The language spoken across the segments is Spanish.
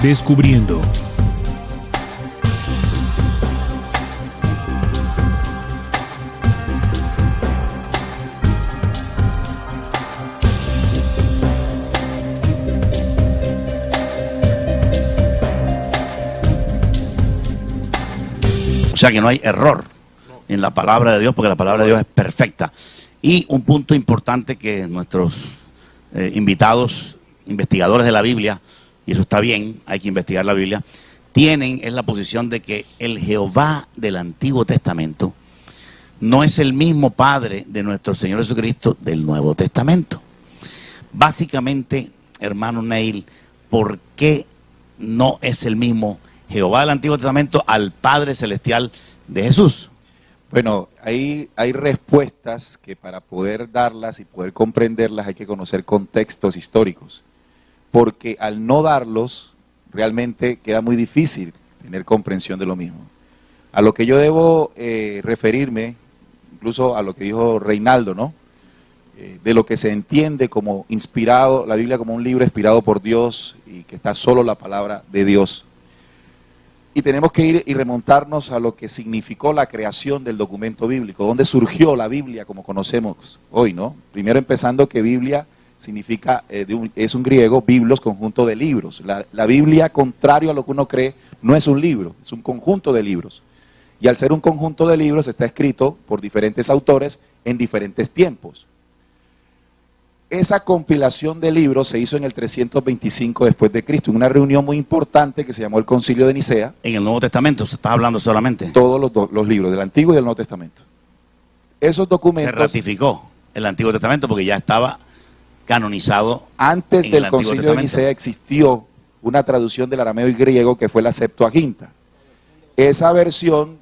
Descubriendo. O sea que no hay error en la palabra de Dios, porque la palabra de Dios es perfecta. Y un punto importante que nuestros invitados, investigadores de la Biblia, y eso está bien, hay que investigar la Biblia, tienen es la posición de que el Jehová del Antiguo Testamento no es el mismo Padre de nuestro Señor Jesucristo del Nuevo Testamento. Básicamente, hermano Neil, ¿por qué no es el mismo Jehová del Antiguo Testamento al Padre Celestial de Jesús? Bueno, hay respuestas que para poder darlas y poder comprenderlas hay que conocer contextos históricos, porque al no darlos realmente queda muy difícil tener comprensión de lo mismo. A lo que yo debo referirme, incluso a lo que dijo Reinaldo, ¿no? De lo que se entiende como inspirado, la Biblia como un libro inspirado por Dios y que está solo la palabra de Dios. Y tenemos que ir y remontarnos a lo que significó la creación del documento bíblico, dónde surgió la Biblia como conocemos hoy, ¿no? Primero empezando que Biblia significa, es un griego, biblos, conjunto de libros. La Biblia, contrario a lo que uno cree, no es un libro, es un conjunto de libros. Y al ser un conjunto de libros está escrito por diferentes autores en diferentes tiempos. Esa compilación de libros se hizo en el 325 después de Cristo, en una reunión muy importante que se llamó el Concilio de Nicea. En el Nuevo Testamento se está hablando solamente. Todos los libros, del Antiguo y del Nuevo Testamento. Esos documentos... Se ratificó el Antiguo Testamento porque ya estaba canonizado. Antes del Concilio de Nicea existió una traducción del arameo y griego que fue la Septuaginta. Esa versión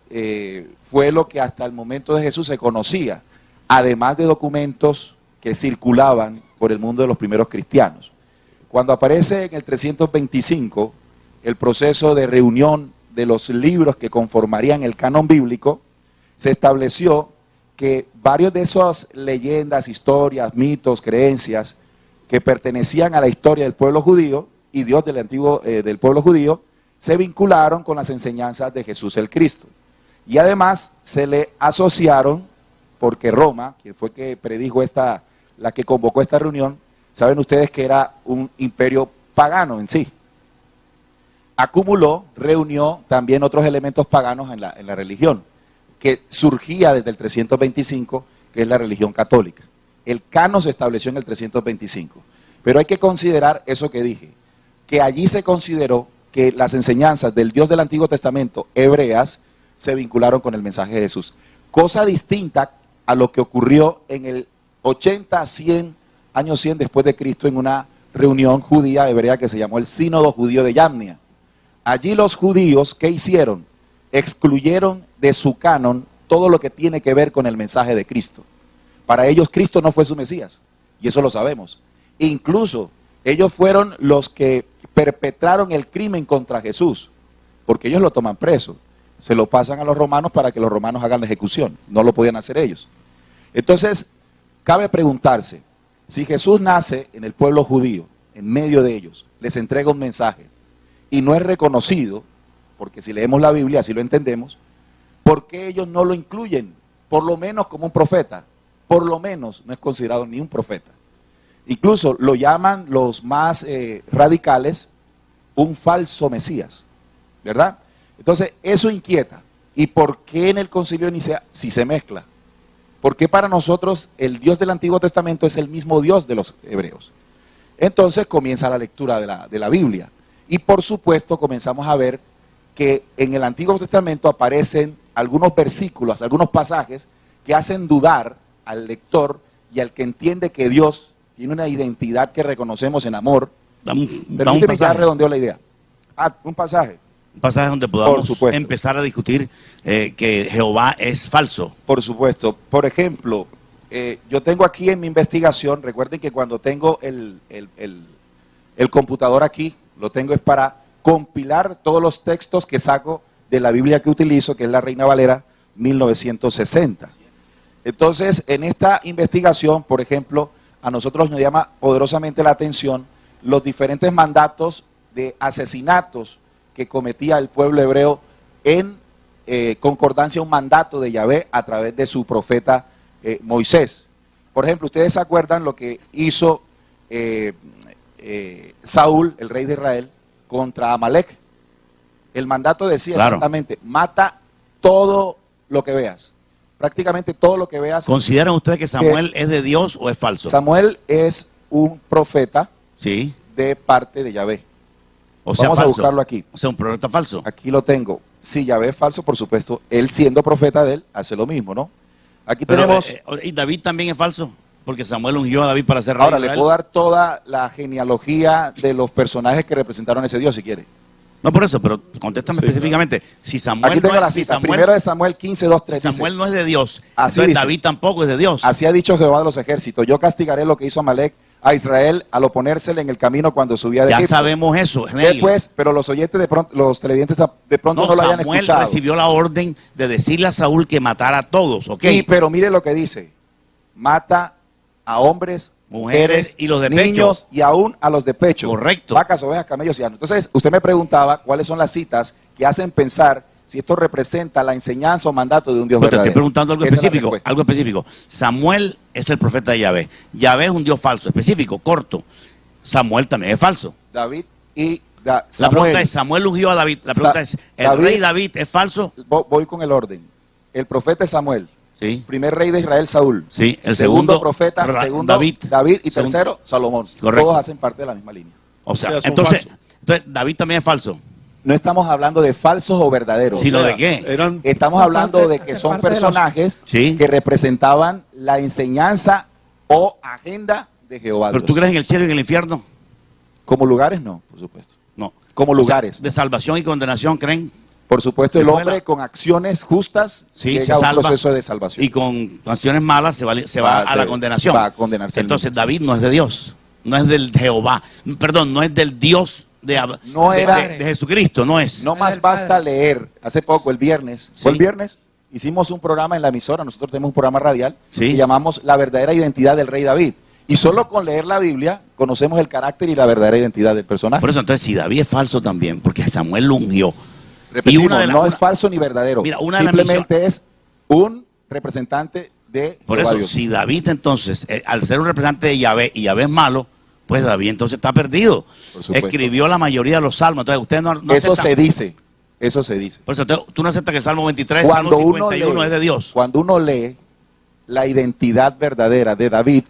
fue lo que hasta el momento de Jesús se conocía, además de documentos que circulaban por el mundo de los primeros cristianos. Cuando aparece en el 325 el proceso de reunión de los libros que conformarían el canon bíblico, se estableció que varios de esas leyendas, historias, mitos, creencias que pertenecían a la historia del pueblo judío y Dios del antiguo del pueblo judío, se vincularon con las enseñanzas de Jesús el Cristo. Y además se le asociaron, porque Roma, quien fue que predijo la que convocó esta reunión, saben ustedes que era un imperio pagano en sí. Acumuló, reunió también otros elementos paganos en la religión, que surgía desde el 325, que es la religión católica. El canon se estableció en el 325. Pero hay que considerar eso que dije, que allí se consideró que las enseñanzas del Dios del Antiguo Testamento, hebreas, se vincularon con el mensaje de Jesús. Cosa distinta a lo que ocurrió en el 80, 100, años 100 después de Cristo en una reunión judía hebrea que se llamó el Sínodo Judío de Yamnia. Allí los judíos, ¿qué hicieron? Excluyeron de su canon todo lo que tiene que ver con el mensaje de Cristo. Para ellos Cristo no fue su Mesías, y eso lo sabemos. Incluso ellos fueron los que perpetraron el crimen contra Jesús, porque ellos lo toman preso, se lo pasan a los romanos para que los romanos hagan la ejecución, no lo podían hacer ellos. Entonces, cabe preguntarse, si Jesús nace en el pueblo judío, en medio de ellos, les entrega un mensaje y no es reconocido, porque si leemos la Biblia así lo entendemos, ¿por qué ellos no lo incluyen? Por lo menos como un profeta, por lo menos no es considerado ni un profeta. Incluso lo llaman los más radicales un falso Mesías, ¿verdad? Entonces eso inquieta. ¿Y por qué en el Concilio de Nicea si se mezcla? Porque para nosotros el Dios del Antiguo Testamento es el mismo Dios de los hebreos. Entonces comienza la lectura de la Biblia. Y por supuesto comenzamos a ver que en el Antiguo Testamento aparecen algunos versículos, algunos pasajes que hacen dudar al lector y al que entiende que Dios tiene una identidad que reconocemos en amor. Permíteme que redondeo la idea. Un pasaje. Un pasaje donde podamos empezar a discutir que Jehová es falso. Por supuesto. Por ejemplo, yo tengo aquí en mi investigación, recuerden que cuando tengo el computador aquí, lo tengo es para compilar todos los textos que saco de la Biblia que utilizo, que es la Reina Valera 1960. Entonces, en esta investigación, por ejemplo, a nosotros nos llama poderosamente la atención los diferentes mandatos de asesinatos que cometía el pueblo hebreo en concordancia a un mandato de Yahvé a través de su profeta Moisés. Por ejemplo, ustedes se acuerdan lo que hizo Saúl, el rey de Israel, contra Amalek. El mandato decía exactamente, mata todo lo que veas. Prácticamente todo lo que veas. ¿Consideran ustedes que Samuel es de Dios o es falso? Samuel es un profeta de parte de Yahvé. O sea, vamos falso. A buscarlo aquí. O sea, un profeta falso. Aquí lo tengo. Si Yahvé es falso, por supuesto, él siendo profeta de él, hace lo mismo, ¿no? Aquí tenemos... ¿Y David también es falso? Porque Samuel ungió a David para ser rey. Ahora, le puedo dar toda la genealogía de los personajes que representaron a ese Dios, si quiere. No por eso, pero contéstame específicamente. Si Samuel aquí tengo no es, la cita. Si Samuel, primero de Samuel 15, 2, 3. Si Samuel no es de Dios, así entonces dice, David tampoco es de Dios. Así ha dicho Jehová de los ejércitos. Yo castigaré lo que hizo Amalek a Israel al oponérsele en el camino cuando subía de Egipto. Ya sabemos eso. Después, pero los oyentes de pronto, los televidentes de pronto no lo hayan escuchado. Samuel recibió la orden de decirle a Saúl que matara a todos, ¿ok? Sí, pero mire lo que dice. Mata a hombres, mujeres y los de niños pecho. Y aún a los de pecho. Correcto. Vacas, ovejas, camellos y asnos. Entonces, usted me preguntaba cuáles son las citas que hacen pensar si esto representa la enseñanza o mandato de un Dios verdadero. Te estoy preguntando algo Esa específico, algo específico. Samuel es el profeta de Yahvé. Yahvé es un Dios falso, específico, corto. Samuel también es falso. David y Samuel. La pregunta es, ¿Samuel ungió a David? La pregunta es, ¿el rey David es falso? Voy con el orden. El profeta es Samuel. Sí. Primer rey de Israel, Saúl. Sí. El segundo profeta, segundo David y tercero, Salomón. Correcto. Todos hacen parte de la misma línea. O sea, entonces David también es falso. No estamos hablando de falsos o verdaderos. ¿Sino de qué? Estamos hablando de que son personajes que representaban la enseñanza o agenda de Jehová. ¿Pero tú crees en el cielo y en el infierno? Como lugares no, por supuesto. No. Como lugares. O sea, de salvación y condenación, ¿creen? Por supuesto, el hombre con acciones justas llega a un proceso de salvación. Y con acciones malas se va a la condenación. Va a condenarse. Entonces David no es de Dios, no es del Jehová, perdón, no es del Dios de Jesucristo, no es. No más basta leer. Hace poco, el viernes, ¿fue el viernes? Hicimos un programa en la emisora, nosotros tenemos un programa radial que llamamos La verdadera identidad del rey David. Y solo con leer la Biblia conocemos el carácter y la verdadera identidad del personaje. Por eso, entonces, si David es falso también, porque Samuel lo ungió. Repetimos, no es falso ni verdadero. Mira, simplemente es un representante de Por Jehová eso, Dios. si David entonces, al ser un representante de Yahvé, y Yahvé es malo, pues David entonces está perdido. Escribió la mayoría de los salmos. Entonces, usted no eso acepta. Se dice. Eso se dice. Por eso, tú no aceptas que el Salmo 23, Salmo 51 es de Dios. Cuando uno lee la identidad verdadera de David,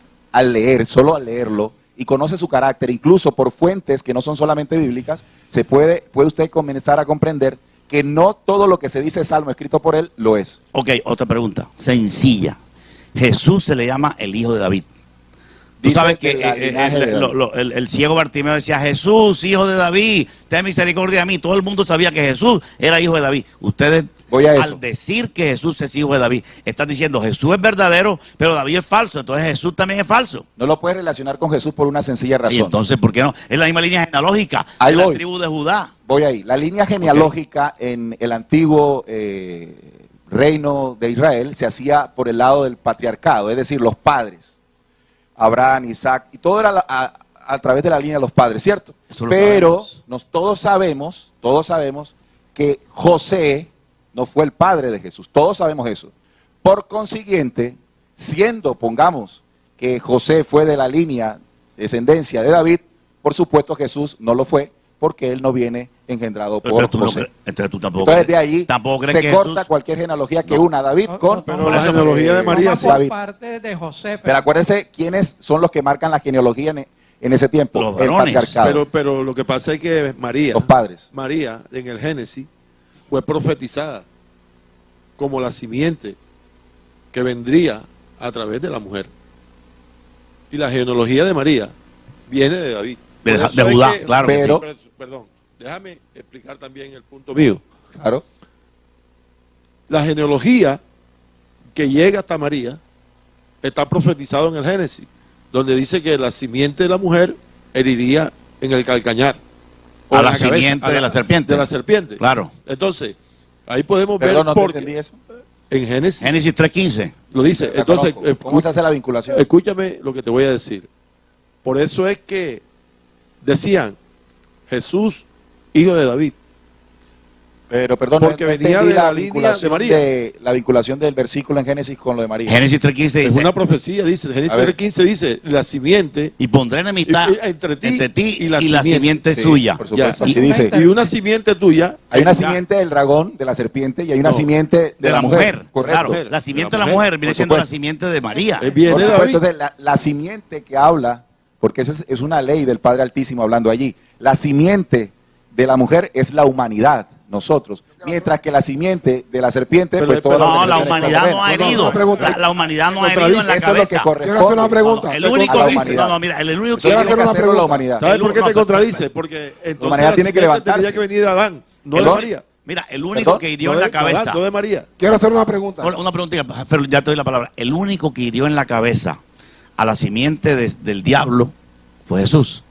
solo al leerlo, y conoce su carácter, incluso por fuentes que no son solamente bíblicas, puede usted comenzar a comprender que no todo lo que se dice Salmo escrito por él lo es. Ok, otra pregunta, sencilla. Jesús se le llama el hijo de David. Tú sabes que el ciego Bartimeo decía, Jesús, hijo de David, ten misericordia de mí. Todo el mundo sabía que Jesús era hijo de David. Ustedes, al decir que Jesús es hijo de David, están diciendo Jesús es verdadero, pero David es falso. Entonces Jesús también es falso. No lo puedes relacionar con Jesús por una sencilla razón. Y entonces, ¿por qué no? Es la misma línea genealógica de la tribu de Judá. Voy ahí. La línea genealógica en el antiguo reino de Israel se hacía por el lado del patriarcado, es decir, los padres. Abraham, Isaac, y todo era a través de la línea de los padres, ¿cierto? Pero todos sabemos que José no fue el padre de Jesús, todos sabemos eso. Por consiguiente, pongamos que José fue de la línea, descendencia de David, por supuesto Jesús no lo fue, porque él no viene engendrado por José. Entonces tú tampoco de ahí se corta Jesús, cualquier genealogía que una David con... Pero la genealogía de María sí. parte de José. Pero acuérdense quiénes son los que marcan la genealogía en ese tiempo. Los varones. El patriarcado. Pero lo que pasa es que María, los padres. María en el Génesis fue profetizada como la simiente que vendría a través de la mujer. Y la genealogía de María viene de David. De Judá, claro. Pero, perdón, déjame explicar también el punto mío. Claro. La genealogía que llega hasta María está profetizado en el Génesis, donde dice que la simiente de la mujer heriría en el calcañar. A la simiente de la serpiente. De la serpiente. Claro. Entonces, ahí podemos ver no entendí eso. En Génesis 3:15. lo dice. Entonces, ¿cómo se hace la vinculación? Escúchame lo que te voy a decir. Por eso es que decían, Jesús hijo de David. Pero perdón, Porque no venía entendí de la línea de María. la vinculación del versículo en Génesis con lo de María. Génesis 3.15 Es dice, una profecía, dice. Génesis A ver. 3:15 dice, la simiente y pondré enemistad entre entre ti y y la la simiente Sí, suya. por supuesto, Ya. así dice. y una simiente tuya. Hay una Ya. simiente del dragón, de la serpiente, y hay una No, simiente De la mujer, Correcto. claro. La simiente de De la la mujer por viene siendo la supuesto. simiente de María. Viene Por de supuesto, David. entonces, la simiente que habla, porque esa es una ley del Padre Altísimo hablando allí, la simiente de la mujer es la humanidad, nosotros, mientras que la simiente de la serpiente, Pero- pues toda pero- No, la organización humanidad no ha extraterrestre. herido. una pregunta. La humanidad no ha Contradice, herido en la Eso es lo que cabeza. corresponde. Quiero hacer una pregunta. El a único la dice, humanidad. no, mira, el único Eso Quiero tiene hacer que una hacerlo la pregunta. humanidad. ¿Sabes El por qué no, te pero- contradice? Porque entonces humanidad tiene que simiente levantarse. tendría que venir de Adán, no de ¿Perdón? María. Mira, el único ¿Perdón? que hirió No en la de Adán, cabeza. no de María. Quiero hacer una pregunta. Una preguntita, pero ya te doy la palabra. El único que hirió en la cabeza a la simiente del diablo fue Jesús.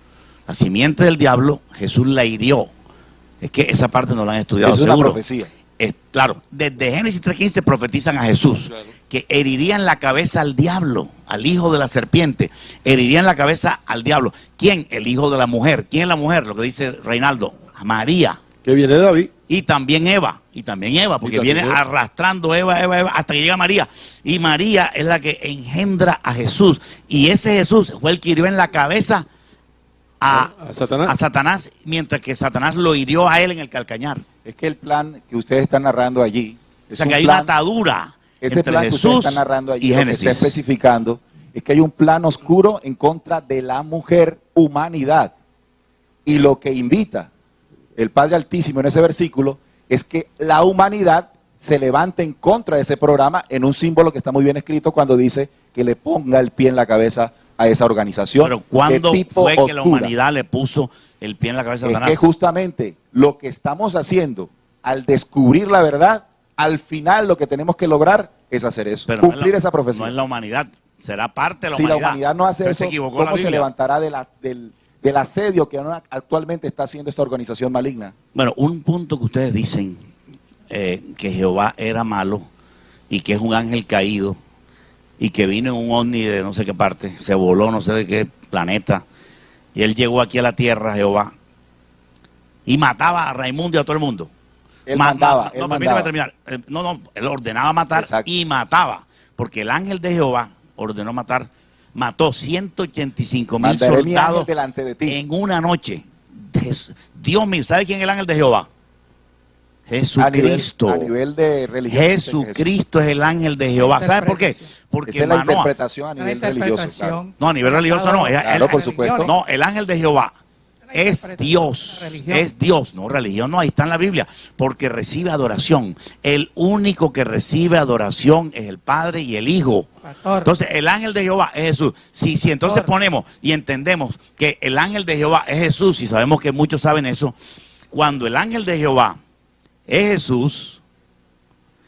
La simiente del diablo, Jesús la hirió. Es que esa parte no la han estudiado, Es una seguro. profecía. Claro, desde Génesis 3.15 profetizan a Jesús, Claro. que heriría en la cabeza al diablo, al hijo de la serpiente, heriría en la cabeza al diablo. ¿Quién? El hijo de la mujer. ¿Quién es la mujer? Lo que dice Reinaldo, María. Que viene de David. Y también Eva, porque también viene Eva. arrastrando Eva, hasta que llega María. Y María es la que engendra a Jesús. Y ese Jesús fue el que hirió en la cabeza A Satanás. a Satanás, mientras que Satanás lo hirió a él en el calcañar. Es que el plan que ustedes están narrando allí, O es sea un que hay una plan, atadura ese entre plan que ustedes Jesús están narrando allí, y lo que está Génesis. especificando, es que hay un plan oscuro en contra de la mujer humanidad. Y lo que invita el Padre Altísimo en ese versículo es que la humanidad se levante en contra de ese programa en un símbolo que está muy bien escrito cuando dice que le ponga el pie en la cabeza a esa organización. Pero ¿cuándo de tipo fue que la oscura. humanidad le puso el pie en la cabeza a Es Satanás? que justamente lo que estamos haciendo al descubrir la verdad, al final lo que tenemos que lograr es hacer eso, Pero no es cumplir la- esa profecía. No es la humanidad, será parte de la Si humanidad. la humanidad no hace Entonces eso, se equivocó la ¿cómo se Biblia. levantará del asedio que actualmente está haciendo esta organización maligna? Bueno, un punto que ustedes dicen, que Jehová era malo y que es un ángel caído y que vino en un ovni de no sé qué parte, se voló no sé de qué planeta y él llegó aquí a la tierra, Jehová, y mataba a Raimundo y a todo el mundo. Él mandaba, él no, permíteme mandaba. terminar. Él ordenaba matar Exacto. y mataba, porque el ángel de Jehová ordenó matar, mató 185,000 Mandaré mi ángel soldados delante de ti. en una noche. Dios mío, ¿sabe quién es el ángel de Jehová? Jesucristo. A nivel de religión. Jesucristo es el ángel de Jehová. ¿Sabe por qué? Porque Esa es la Manoah- interpretación a nivel religioso. Claro. No, a nivel religioso no. Claro, por supuesto. No, el ángel de Jehová es Dios. Es Dios, no religión, no, ahí está en la Biblia. Porque recibe adoración. El único que recibe adoración es el Padre y el Hijo. Pastor. Entonces, el ángel de Jehová es Jesús. Si entonces Pastor. ponemos y entendemos que el ángel de Jehová es Jesús, y sabemos que muchos saben eso, cuando el ángel de Jehová es Jesús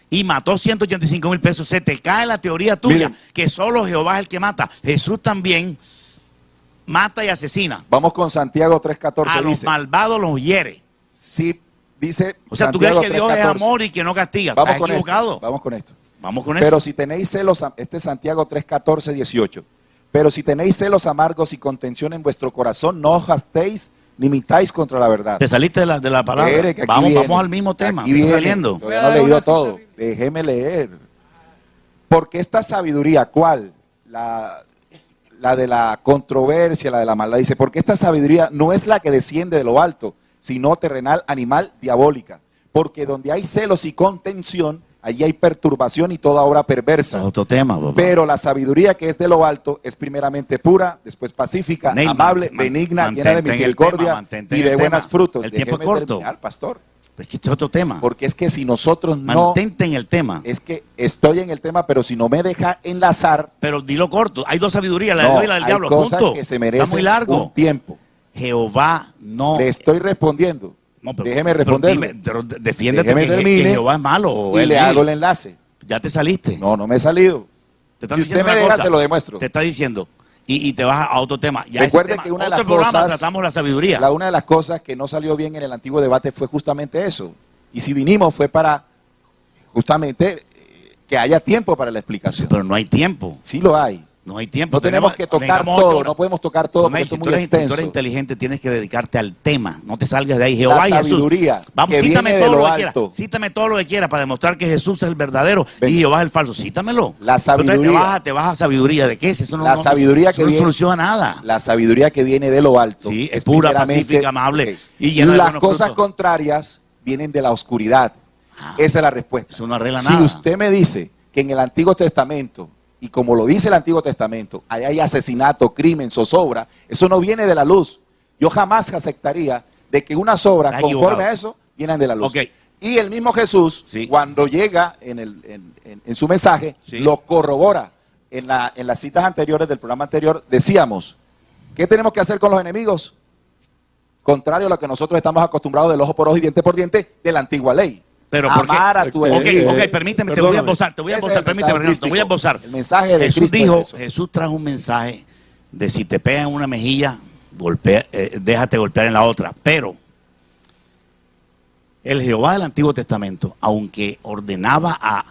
y mató 185,000 pesos, se te cae la teoría tuya Miren. que solo Jehová es el que mata. Jesús también mata y asesina. Vamos con Santiago 3:14 A los dice. malvados los hiere. Sí, dice O sea, tú crees Santiago que Dios es 3:14. amor y que no castiga. Vamos Estás con equivocado. esto. Vamos con esto. Vamos con Pero eso. si tenéis celos, este es Santiago 3:14, 18. Pero si tenéis celos amargos y contención en vuestro corazón, no os gastéis ni mintáis contra la verdad. Te saliste de la palabra. Espere, que aquí Vamos, viene. vamos al mismo tema. Aquí me está viene. saliendo. Todavía Voy a no he dar leído una cita todo. bíblica. Déjeme leer. Porque esta sabiduría, ¿cuál? La de la controversia, la de la maldad. Dice, porque esta sabiduría no es la que desciende de lo alto, sino terrenal, animal, diabólica. Porque donde hay celos y contención, allí hay perturbación y toda obra Eso perversa. es otro tema, papá. Pero la sabiduría que es de lo alto es primeramente pura, después pacífica, Neil, amable, man- benigna, mantente llena de en el misericordia tema, mantente y en de el buenos tema. frutos. El tiempo es Déjeme corto. terminar, pastor. Es que este es otro tema. Porque es que si nosotros no, Mantente en el tema. es que estoy en el tema, pero si no me deja enlazar, Pero dilo corto. Hay dos sabidurías, la de no, Dios y la del hay diablo. cosas Punto. que se Está merecen muy largo. un tiempo. Jehová no. Le estoy respondiendo. No, Déjeme responderle. Pero defiéndete Déjeme que termine Jehová es malo. O y él le es. hago el enlace. Ya te saliste. No, no me he salido. Te están Si diciendo usted me una deja, cosa, se lo demuestro. Te está diciendo. Y te vas a otro tema. Ya Recuerde ese tema, que una de otro las programa cosas- tratamos la sabiduría. Una de las cosas que no salió bien en el antiguo debate fue justamente eso. Y si vinimos fue para justamente que haya tiempo para la explicación. Pero no hay tiempo. Sí lo hay. No hay tiempo. No tenemos que tocar tengamos todo, 8 horas. no podemos tocar todo porque Tonay, esto si es tú muy eres, si tú extenso. eres inteligente, tienes que dedicarte al tema. No te salgas de ahí. Jehová y La Jesús. sabiduría Vamos, que cítame viene de todo lo lo que quieras. alto. Cítame todo lo que quieras para demostrar que Jesús es el verdadero Ven. y Jehová es el falso. Cítamelo. La sabiduría. Entonces te vas a sabiduría. ¿De qué es? Eso no, La sabiduría eso que no viene, soluciona nada. La sabiduría que viene de lo alto. Sí, es pura, primeramente, pacífica, amable ok, y llena de las buenos cosas frutos. contrarias vienen de la oscuridad. Esa es la respuesta. Eso no arregla Si nada. usted me dice que en el Antiguo Testamento, y como lo dice el Antiguo Testamento, ahí hay asesinato, crimen, zozobra, eso no viene de la luz. Yo jamás aceptaría de que unas obras Estás conforme equivocado. a eso vienen de la luz. Ok. Y el mismo Jesús, Sí. cuando llega en su mensaje, Sí. lo corrobora. En las citas anteriores del programa anterior decíamos, ¿qué tenemos que hacer con los enemigos? Contrario a lo que nosotros estamos acostumbrados del ojo por ojo y diente por diente de la antigua ley. Pero ¿por qué? Amar a tu Ok, enemigo. ok, permíteme, te voy a Perdóname. esbozar, Ese es el permíteme, mensaje Bernardo, te voy a crístico. esbozar. El mensaje de Jesús Cristo es dijo, eso. Jesús trajo un mensaje de si te pegan en una mejilla, golpea, déjate golpear en la otra. Pero el Jehová del Antiguo Testamento, aunque ordenaba a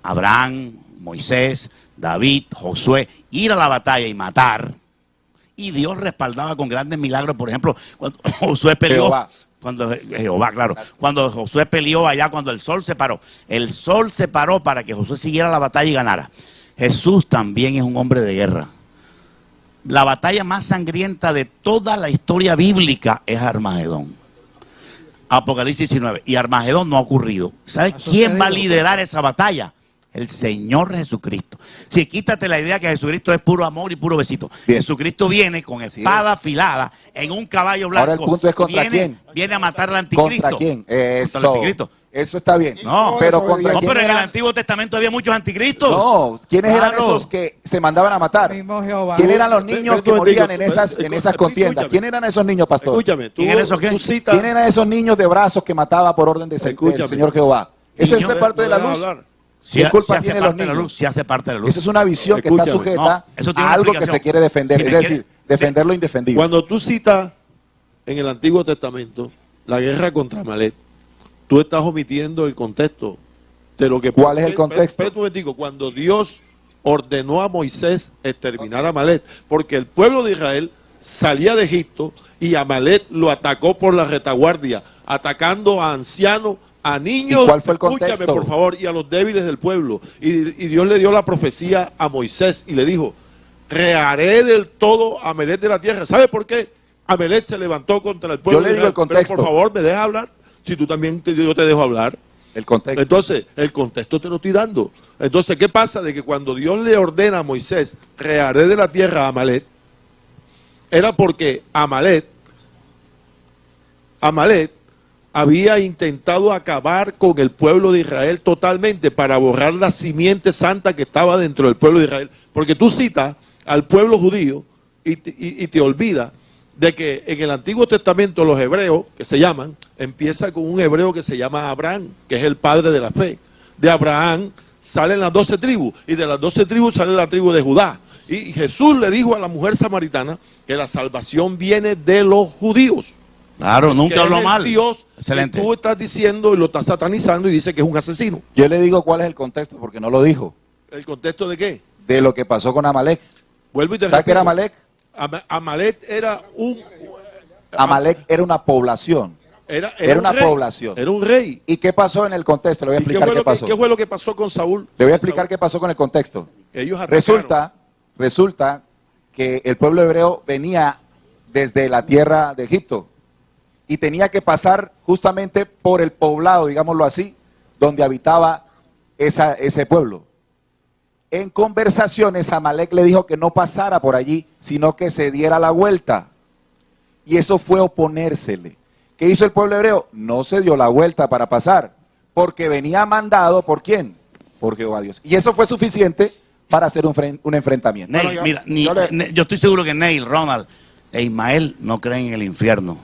Abraham, Moisés, David, Josué, ir a la batalla y matar, y Dios respaldaba con grandes milagros, por ejemplo, cuando Josué peleó, Jehová. Jehová, claro, cuando Josué peleó allá, cuando el sol se paró para que Josué siguiera la batalla y ganara. Jesús también es un hombre de guerra. La batalla más sangrienta de toda la historia bíblica es Armagedón. Apocalipsis 19. Y Armagedón no ha ocurrido. ¿Sabes quién va a liderar esa batalla? El Señor Jesucristo. Si quítate la idea que Jesucristo es puro amor y puro besito. Bien. Jesucristo viene con Así espada es. afilada en un caballo blanco. Ahora el punto es ¿contra quién? Viene a matar al anticristo. ¿Contra quién? Contra el Eso. anticristo. Eso está bien. No, pero eso contra No, quién pero en el eran? Antiguo Testamento había muchos anticristos. No, ¿quiénes eran Claro. esos que se mandaban a matar? Mismo Jehová. ¿Quién eran los niños que morían en esas Escúchame. contiendas? ¿Quién eran esos niños, pastor? Escúchame, tú, ¿Quién eres, o qué? tú citas... ¿Quién eran esos niños de brazos que mataba por orden del Escúchame. Señor Jehová? ¿Eso Niño, es parte de la dejas luz? hablar. Si, ¿Qué culpa hace tienen los parte de la niños? luz, si hace parte de la luz. Esa es una visión que está Escúchame. sujeta No, eso tiene a una algo que explicación. se quiere defender. Si Es me decir, quiere- defender lo indefendible. Cuando tú citas en el Antiguo Testamento la guerra contra Amalek, tú estás omitiendo el contexto de lo que... ¿Cuál es el contexto? Espera un momentico. Cuando Dios ordenó a Moisés exterminar a Amalek, porque el pueblo de Israel salía de Egipto y Amalek lo atacó por la retaguardia, atacando a ancianos, a niños, ¿Y cuál fue el escúchame contexto? por favor, y a los débiles del pueblo. Y Dios le dio la profecía a Moisés y le dijo, reharé del todo a Amalek de la tierra. ¿Sabe por qué? Amalek se levantó contra el pueblo. Yo le de digo el Israel. contexto. Pero por favor, me deja hablar. Si tú también yo te dejo hablar. El contexto. Entonces, el contexto te lo estoy dando. Entonces, ¿qué pasa? De que cuando Dios le ordena a Moisés, reharé de la tierra a Amalek, era porque Amalek había intentado acabar con el pueblo de Israel totalmente para borrar la simiente santa que estaba dentro del pueblo de Israel. Porque tú citas al pueblo judío y te olvidas de que en el Antiguo Testamento los hebreos, que se llaman, empieza con un hebreo que se llama Abraham, que es el padre de la fe. De Abraham salen las 12 tribus y de las 12 tribus sale la tribu de Judá. Y Jesús le dijo a la mujer samaritana que la salvación viene de los judíos. Claro, Que nunca habló es el mal. Dios Excelente. que tú estás diciendo y lo estás satanizando y dice que es un asesino. Yo le digo cuál es el contexto porque no lo dijo. ¿El contexto de qué? De lo que pasó con Amalek. Vuelvo y te ¿Sabe qué era repito. Amalek? Amalek era un... Amalek era una población. Era Era una un rey. población. Era un rey. ¿Y qué pasó en el contexto? Le voy a ¿Y qué explicar fue, qué lo pasó. qué fue lo que pasó con Saúl? Le voy a explicar qué pasó con el contexto. Ellos atacaron. Resulta que el pueblo hebreo venía desde la tierra de Egipto y tenía que pasar justamente por el poblado, digámoslo así, donde habitaba ese pueblo. En conversaciones, Amalek le dijo que no pasara por allí, sino que se diera la vuelta. Y eso fue oponérsele. ¿Qué hizo el pueblo hebreo? No se dio la vuelta para pasar, porque venía mandado ¿por quién? Por Jehová Dios. Y eso fue suficiente para hacer un enfrentamiento. Neil, Bueno, mira, yo yo estoy seguro que Neil, Ronald e Ismael no creen en el infierno.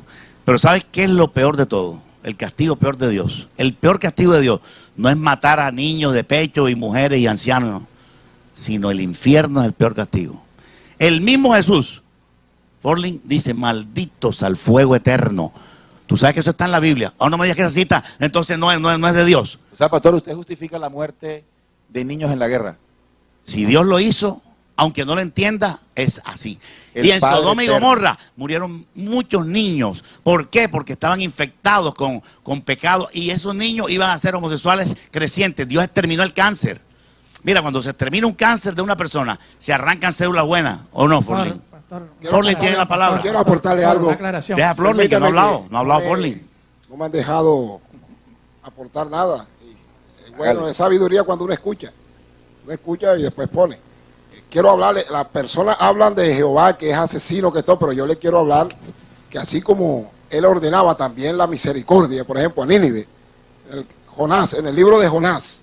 Pero ¿sabes qué es lo peor de todo? El castigo peor de Dios. El peor castigo de Dios no es matar a niños de pecho y mujeres y ancianos, sino el infierno es el peor castigo. El mismo Jesús, Forlin, dice, malditos al fuego eterno. Tú sabes que eso está en la Biblia. Ahora no me digas que esa cita, entonces no es de Dios. O sea, pastor, usted justifica la muerte de niños en la guerra. Si Dios lo hizo, aunque no lo entienda, es así. El Y en Padre Sodoma y eterno. Gomorra murieron muchos niños. ¿Por qué? Porque estaban infectados con pecado y esos niños iban a ser homosexuales crecientes. Dios exterminó el cáncer. Mira, cuando se termina un cáncer de una persona, se arrancan células buenas, ¿o no, Forlín? Forlín tiene la palabra. Quiero aportarle algo. Deja a Forlín, que no ha hablado. No ha hablado Forlín. No me han dejado aportar nada. Y, bueno, es sabiduría cuando uno escucha. Uno escucha y después pone. Quiero hablarle, las personas hablan de Jehová que es asesino, que todo, pero yo le quiero hablar que así como él ordenaba también la misericordia, por ejemplo, a Nínive, Jonás, en el libro de Jonás,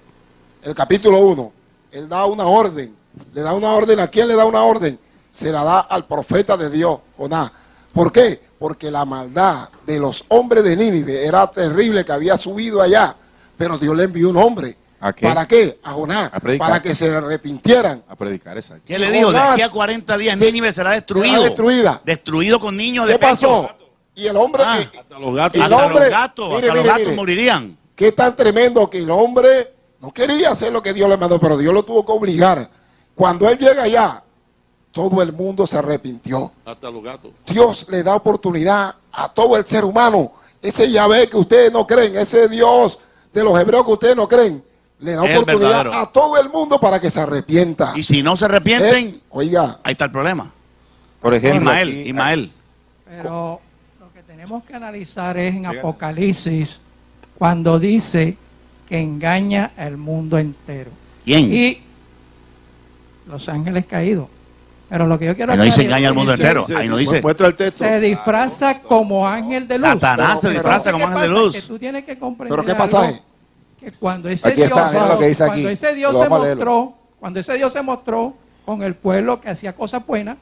el capítulo 1, él da una orden. ¿Le da una orden? ¿A quién le da una orden? Se la da al profeta de Dios, Jonás. ¿Por qué? Porque la maldad de los hombres de Nínive era terrible, que había subido allá, pero Dios le envió un hombre. ¿A qué? ¿Para qué? A Jonás, A predicar. para que se arrepintieran. A predicar, exacto. ¿Qué le dijo? De Jonás, aquí a 40 días sí, Nínive será destruido. será destruida. Destruido con niños de ¿Qué pecho. pasó? Y el hombre, Ah, Hasta los gatos. el Hasta hombre- los gatos, mire, hasta los mire, gatos mire. morirían. qué tan tremendo que el hombre no quería hacer lo que Dios le mandó, pero Dios lo tuvo que obligar. Cuando él llega allá, todo el mundo se arrepintió. Hasta los gatos. Dios le da oportunidad a todo el ser humano. Ese Yahvé que ustedes no creen, ese Dios de los hebreos que ustedes no creen, le da Es el oportunidad verdadero. a todo el mundo para que se arrepienta. Y si no se arrepienten, Oiga, ahí está el problema. Por ejemplo, Ismael, aquí- Ismael. Pero lo que tenemos que analizar es en Apocalipsis, cuando dice que engaña el mundo entero. ¿Quién? Y los ángeles caídos. Pero lo que yo quiero Ahí no dice aclarar engaña al es que mundo dice, entero. Ahí no dice. Muestra el texto. se disfraza como ángel de luz. Satanás se Pero- disfraza Pero como ¿qué ángel de pasa? luz. Que tú tienes que comprender ¿pero qué algo, pasaje? que cuando ese Aquí Dios, está, mira lo que dice cuando aquí. ese Dios Lo se vamos a leerlo. mostró, cuando ese Dios se mostró con el pueblo que hacía cosas buenas,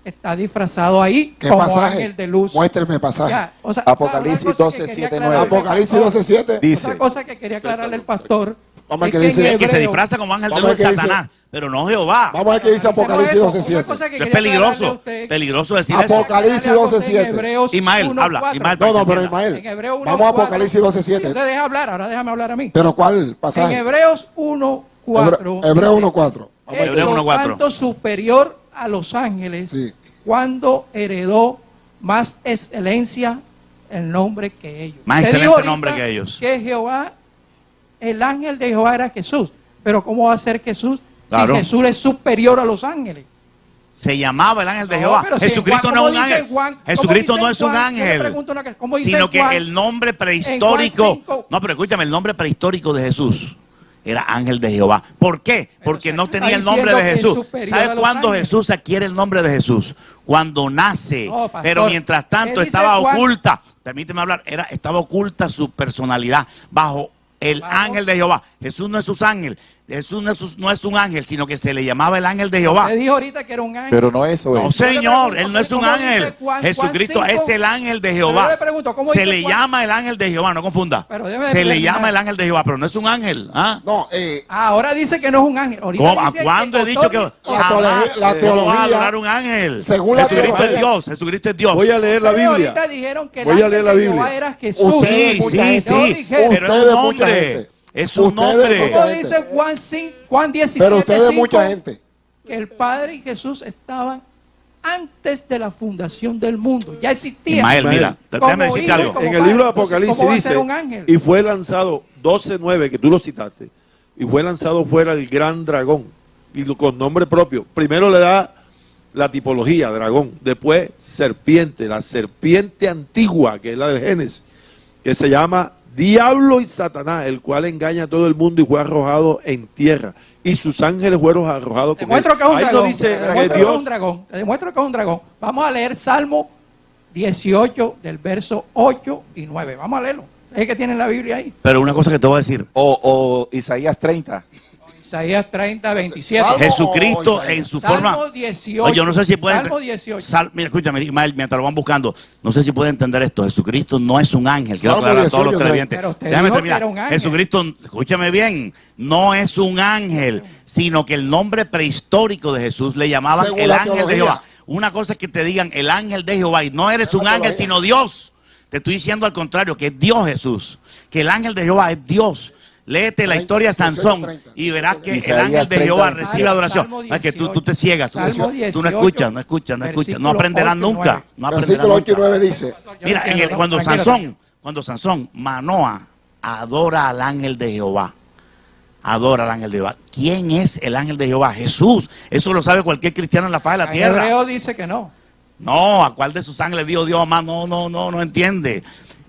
está disfrazado ahí ¿Qué como pasaje? ángel de luz. Muéstreme pasaje. Ya, o sea, Apocalipsis una cosa que 12, quería 7, aclararle 9. al Apocalipsis pastor, 12:7. Dice. otra cosa que quería aclararle al pastor. Vamos a es que que dice- en El que se hebreo- disfraza como ángel de Vamos a luz ver es qué dice. Satanás, pero no Jehová. Vamos a ver qué dice Apocalipsis Una 12:7. cosa que Eso es quería aclararle a peligroso. usted, Peligroso decir eso. Apocalipsis 12:7. En Hebreos Ismael, 1:4. habla. Ismael, No, no, pero En Ismael, En Hebreos 1:4. vamos a Apocalipsis 12:7. Usted deja hablar, ahora déjame hablar a mí. ¿Pero cuál En pasaje? Hebreos 1:4. Hebreos dice, 1:4. Vamos a ver. Hebreos "Es 1:4. tanto superior a los ángeles Sí. cuando heredó más excelencia el nombre que ellos". Más Usted excelente dijo ahorita nombre que ellos. Que Jehová, el ángel de Jehová era Jesús. Pero ¿cómo va a ser Jesús Claro. si Jesús es superior a los ángeles? Se llamaba el ángel de No, Jehová. pero si Jesucristo en no es Juan, un ¿cómo dice ángel. Juan? Jesucristo ¿Cómo no dice es un Juan? Yo le ángel. pregunto una cosa, ¿cómo dice Sino que Juan? el nombre En prehistórico. Juan 5. No, pero escúchame, el nombre prehistórico de Jesús era ángel de Jehová. ¿Por qué? Porque o sea, no está tenía el nombre diciendo de que es Jesús. superior ¿Sabes a los cuándo ángeles? Jesús adquiere el nombre de Jesús? Cuando nace. No, pastor. Pero mientras tanto Él dice estaba Juan- oculta. Permíteme hablar. Estaba oculta su personalidad bajo el Vamos. ángel de Jehová. Jesús no es su ángel. Jesús no es un ángel, sino que se le llamaba el ángel de Jehová. Usted dijo ahorita que era un ángel. Pero no eso No, es. señor, Yo le él no es un pregunto, ¿cómo ángel. dice Juan Jesucristo 5? es el ángel de Pero Jehová. yo le pregunto, ¿cómo Se dice le Juan? llama el ángel de Jehová, no confunda. Pero déjeme Se le terminar. llama el ángel de Jehová, pero no es un ángel. ¿Ah? No, Ahora dice que no es un ángel. Ahorita ¿Cómo? ¿A dice cuándo he dicho que la jamás teología- no vas a adorar un ángel? según la Jesucristo es teología- Dios, Jesucristo es Dios. Voy a leer la Pero Biblia. ahorita dijeron que el Voy a ángel leer la de Biblia. Jehová era Jesús. Ustedes, Sí, mucha sí, gente. sí, Yo dije- pero es Ustedes, un mucha nombre. gente. Es un Ustedes, nombre. ¿Cómo gente. dice Juan 17, Pero ustedes 5, mucha gente. que el Padre y Jesús estaban antes de la fundación del mundo? Ya existían. Ismael, mira, Como déjame decirte hijo y algo. como En el libro de padre. Apocalipsis ¿Cómo va a dice, ser un ángel? y fue lanzado 12:9, que tú lo citaste, y fue lanzado fuera el gran dragón, y con nombre propio. Primero le da la tipología, dragón, después serpiente, la serpiente antigua, que es la del Génesis, que se llama Diablo y Satanás, el cual engaña a todo el mundo y fue arrojado en tierra, y sus ángeles fueron arrojados Te con él. demuestro que es un Ahí dragón. no dice Te que demuestro que es Dios. un dragón. Te demuestro que es un dragón. Vamos a leer Salmo 18 del verso 8 y 9. Vamos a leerlo. Es que tienen la Biblia ahí. Pero una cosa que te voy a decir. O Isaías 30. Isaías 30, 27. Salmo- Jesucristo Oye, en su Salmo forma. 18. Oye, yo no sé si pueden. Salmo 18. Mira, escúchame, Ismael, mientras lo van buscando, no sé si pueden entender esto. Jesucristo no es un ángel. Quiero Salmo aclarar a todos los 18, televidentes. pero usted Déjame dijo que terminar. era un ángel. Jesucristo, escúchame bien, no es un ángel, sino que el nombre prehistórico de Jesús le llamaban Según el la ángel de teología. Jehová. Una cosa es que te digan el ángel de Jehová y no eres Según un la ángel, teología. sino Dios. Te estoy diciendo al contrario, que es Dios Jesús, que el ángel de Jehová es Dios. Léete la historia de Sansón y verás que el ángel de Jehová recibe adoración. Es que tú te ciegas, tú no escuchas, no aprenderás nunca. No aprenderás versículo 8 y nunca. 9 dice. Mira, cuando Sansón, Manoa, adora al ángel de Jehová. Adora al ángel de Jehová. ¿Quién es el ángel de Jehová? Jesús. Eso lo sabe cualquier cristiano en la faz de la tierra. El hebreo dice que no. No, ¿a cuál de sus ángeles dijo Dios más? No entiende.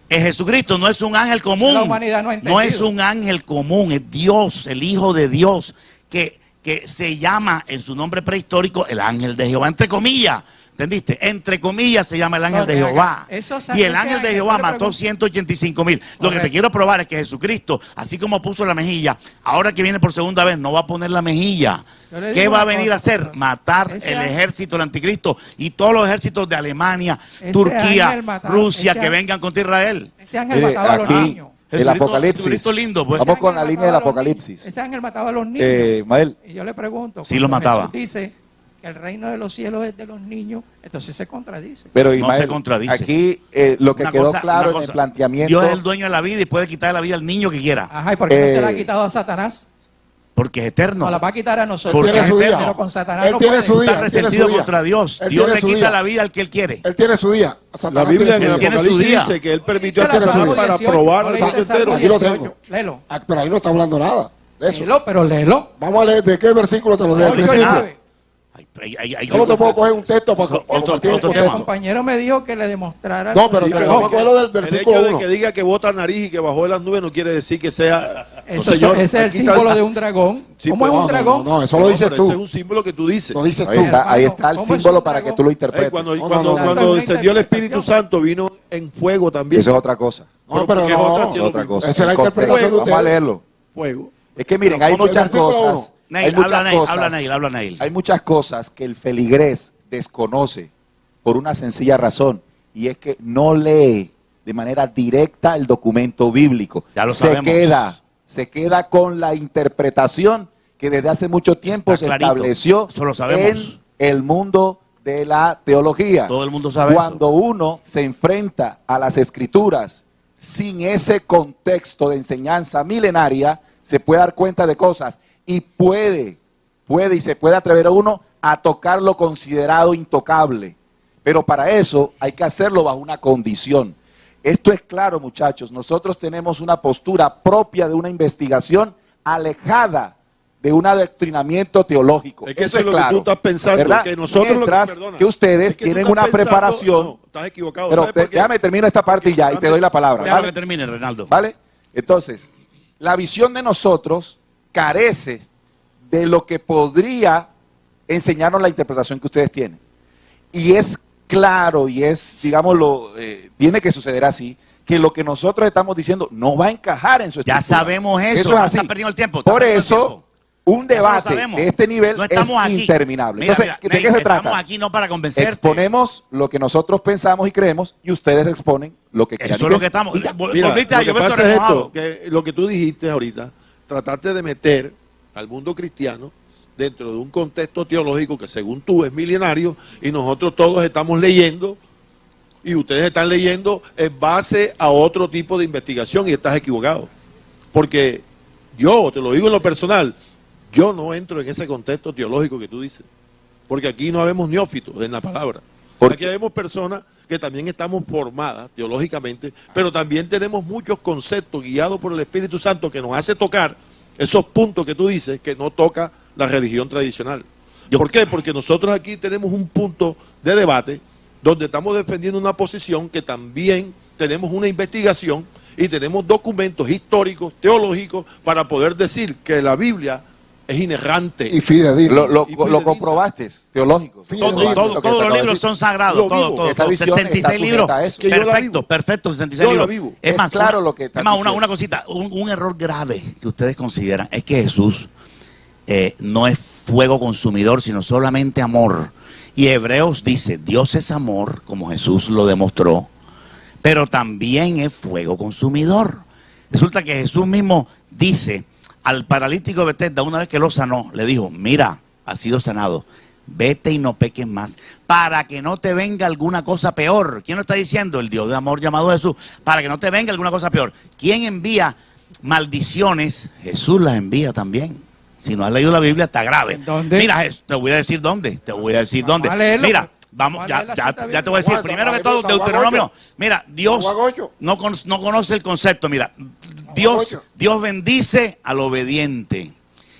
Jesucristo no es un ángel común. La humanidad no ha entendido. No es un ángel común, es Dios, el Hijo de Dios, que se llama en su nombre prehistórico el ángel de Jehová, entre comillas. ¿Entendiste? Entre comillas se llama el ángel de Jehová. Y el ángel de Jehová mató 185,000. Lo que te quiero probar es que Jesucristo, así como puso la mejilla, ahora que viene por segunda vez, no va a poner la mejilla. ¿Qué va a venir a hacer? Matar el ejército del anticristo y todos los ejércitos de Alemania, Turquía, Rusia, que vengan contra Israel. Ese ángel mataba a los niños. El Apocalipsis. Lindo, pues. Vamos con la línea del Apocalipsis. Ese ángel mataba a los niños. Mael. Y yo le pregunto. Sí lo mataba. Jesús dice que el reino de los cielos es de los niños, entonces se contradice. Pero No se contradice. Aquí lo que quedó claro en el planteamiento. Dios es el dueño de la vida y puede quitar la vida al niño que quiera. Ajá, ¿y por qué no se la ha quitado a Satanás? Porque es eterno. No la va a quitar a nosotros. Porque es eterno. Pero con Satanás Él no tiene puede. su día. Está resentido contra Dios. Él Dios tiene le su quita día. la vida al que él quiere. Él tiene su día. La Satanás Biblia en el tiene su Apocalipsis día. dice que él permitió Léelo, hacer Salmo eso para 18, probar no el leíste mundo Salmo entero. Aquí lo 18, tengo. Léelo. Pero ahí no está hablando nada de eso. Léelo, pero léelo. Vamos a leer de qué versículo te lo leo. Ocho y Principio. nueve. Solo te puedo coger un texto para Otro compartir un tema. El contexto. compañero me dijo que le demostrara. No, pero Sí, te pero vamos a coger lo del el versículo hecho de 1. que diga que bota nariz y que bajó de las nubes no quiere decir que sea. Eso, No, señor, ese es el aquí está- símbolo de un dragón. Sí, ¿Cómo pues, es un No, dragón? no, eso lo dices pero ese es tú. un símbolo que tú dices. Lo dices Ahí tú. está el ¿Cómo es símbolo un para que dragón? tú lo interpretes. Cuando, No, cuando, no, no. cuando Exacto, descendió el una Espíritu interpretación. Santo vino en fuego también. Eso es otra cosa. No, pero Porque es no, otra no. Eso es otra cosa. Esa es la El contexto. interpretación de Vamos a ustedes. leerlo. Fuego. Es que miren, hay Pero, muchas versículo cosas. Neil, Hay muchas habla cosas. Neil. Hay muchas cosas que el feligrés desconoce por una sencilla razón, y es que no lee de manera directa el documento bíblico. Ya lo sabemos. Se queda con la interpretación que desde hace mucho tiempo Está se clarito. estableció Eso lo sabemos. en el mundo de la teología. Todo el mundo sabe Cuando uno se enfrenta a las escrituras sin ese contexto de enseñanza milenaria, se puede dar cuenta de cosas y puede y se puede atrever a uno a tocar lo considerado intocable. Pero para eso hay que hacerlo bajo una condición. Esto es claro, muchachos. Nosotros tenemos una postura propia de una investigación alejada de un adoctrinamiento teológico. Es que eso eso es lo que claro, tú estás pensando, ¿verdad? que nosotros Mientras perdona, que ustedes es que tú tienen estás una pensando- preparación. no, estás equivocado. Pero ¿sabes por qué? déjame terminar esta parte y ya, y te doy la palabra. Déjalo ¿vale? que termine, Reinaldo. ¿Vale? Entonces, la visión de nosotros carece de lo que podría enseñarnos la interpretación que ustedes tienen. Y es claro y es, digámoslo, tiene que suceder así, que lo que nosotros estamos diciendo no va a encajar en su Ya estructura. sabemos eso. Eso No es así. estás perdiendo el tiempo. estás Por perdiendo el eso, tiempo. un Eso lo debate sabemos. de este nivel No es estamos aquí. interminable. Mira, Entonces, mira, ¿de qué Neil, se trata? Estamos aquí no para convencerte. Exponemos lo que nosotros pensamos y creemos y ustedes exponen lo que quieran. Eso es lo que estamos. Mira, Volviste a lo que llover pasa es remojado. esto, que lo que tú dijiste ahorita, trataste de meter al mundo cristiano dentro de un contexto teológico que según tú es milenario y nosotros todos estamos leyendo y ustedes están leyendo en base a otro tipo de investigación y estás equivocado. Porque yo, te lo digo en lo personal, yo no entro en ese contexto teológico que tú dices. Porque aquí no habemos neófitos en la palabra. ¿Por Aquí habemos personas que también estamos formadas teológicamente, pero también tenemos muchos conceptos guiados por el Espíritu Santo que nos hace tocar esos puntos que tú dices que no toca la religión tradicional. ¿Por qué? Porque nosotros aquí tenemos un punto de debate donde estamos defendiendo una posición que también tenemos una investigación y tenemos documentos históricos, teológicos, para poder decir que la Biblia es inerrante. Y fidedigno. Lo comprobaste, teológico. Fidedigno. Todos los libros son sagrados, Lo todos, vivo. todos. Esa visión está 66 libros. sujeta a eso. Que yo la Perfecto, vivo. perfecto, 66 Yo la libros. vivo. Es claro lo que es estás más, diciendo. una cosita, un error grave que ustedes consideran es que Jesús no es fuego consumidor, sino solamente amor. Y Hebreos dice, Dios es amor, como Jesús lo demostró, pero también es fuego consumidor. Resulta que Jesús mismo dice al paralítico de Betesda, una vez que lo sanó, le dijo, mira, has sido sanado, vete y no peques más, para que no te venga alguna cosa peor. ¿Quién lo está diciendo? El Dios de amor llamado Jesús, para que no te venga alguna cosa peor. ¿Quién envía maldiciones, Jesús las envía también. Si no has leído la Biblia, está grave. ¿Dónde? Mira, te voy a decir dónde. Te voy a decir Vamos dónde. a leerlo, Mira, pues. vamos, Vamos a leer la ya cita te bíblica. voy a decir. Juan, Primero que San todo, Juan Deuteronomio. ocho. Mira, Dios Juan ocho. no conoce el concepto. Mira, Dios bendice al obediente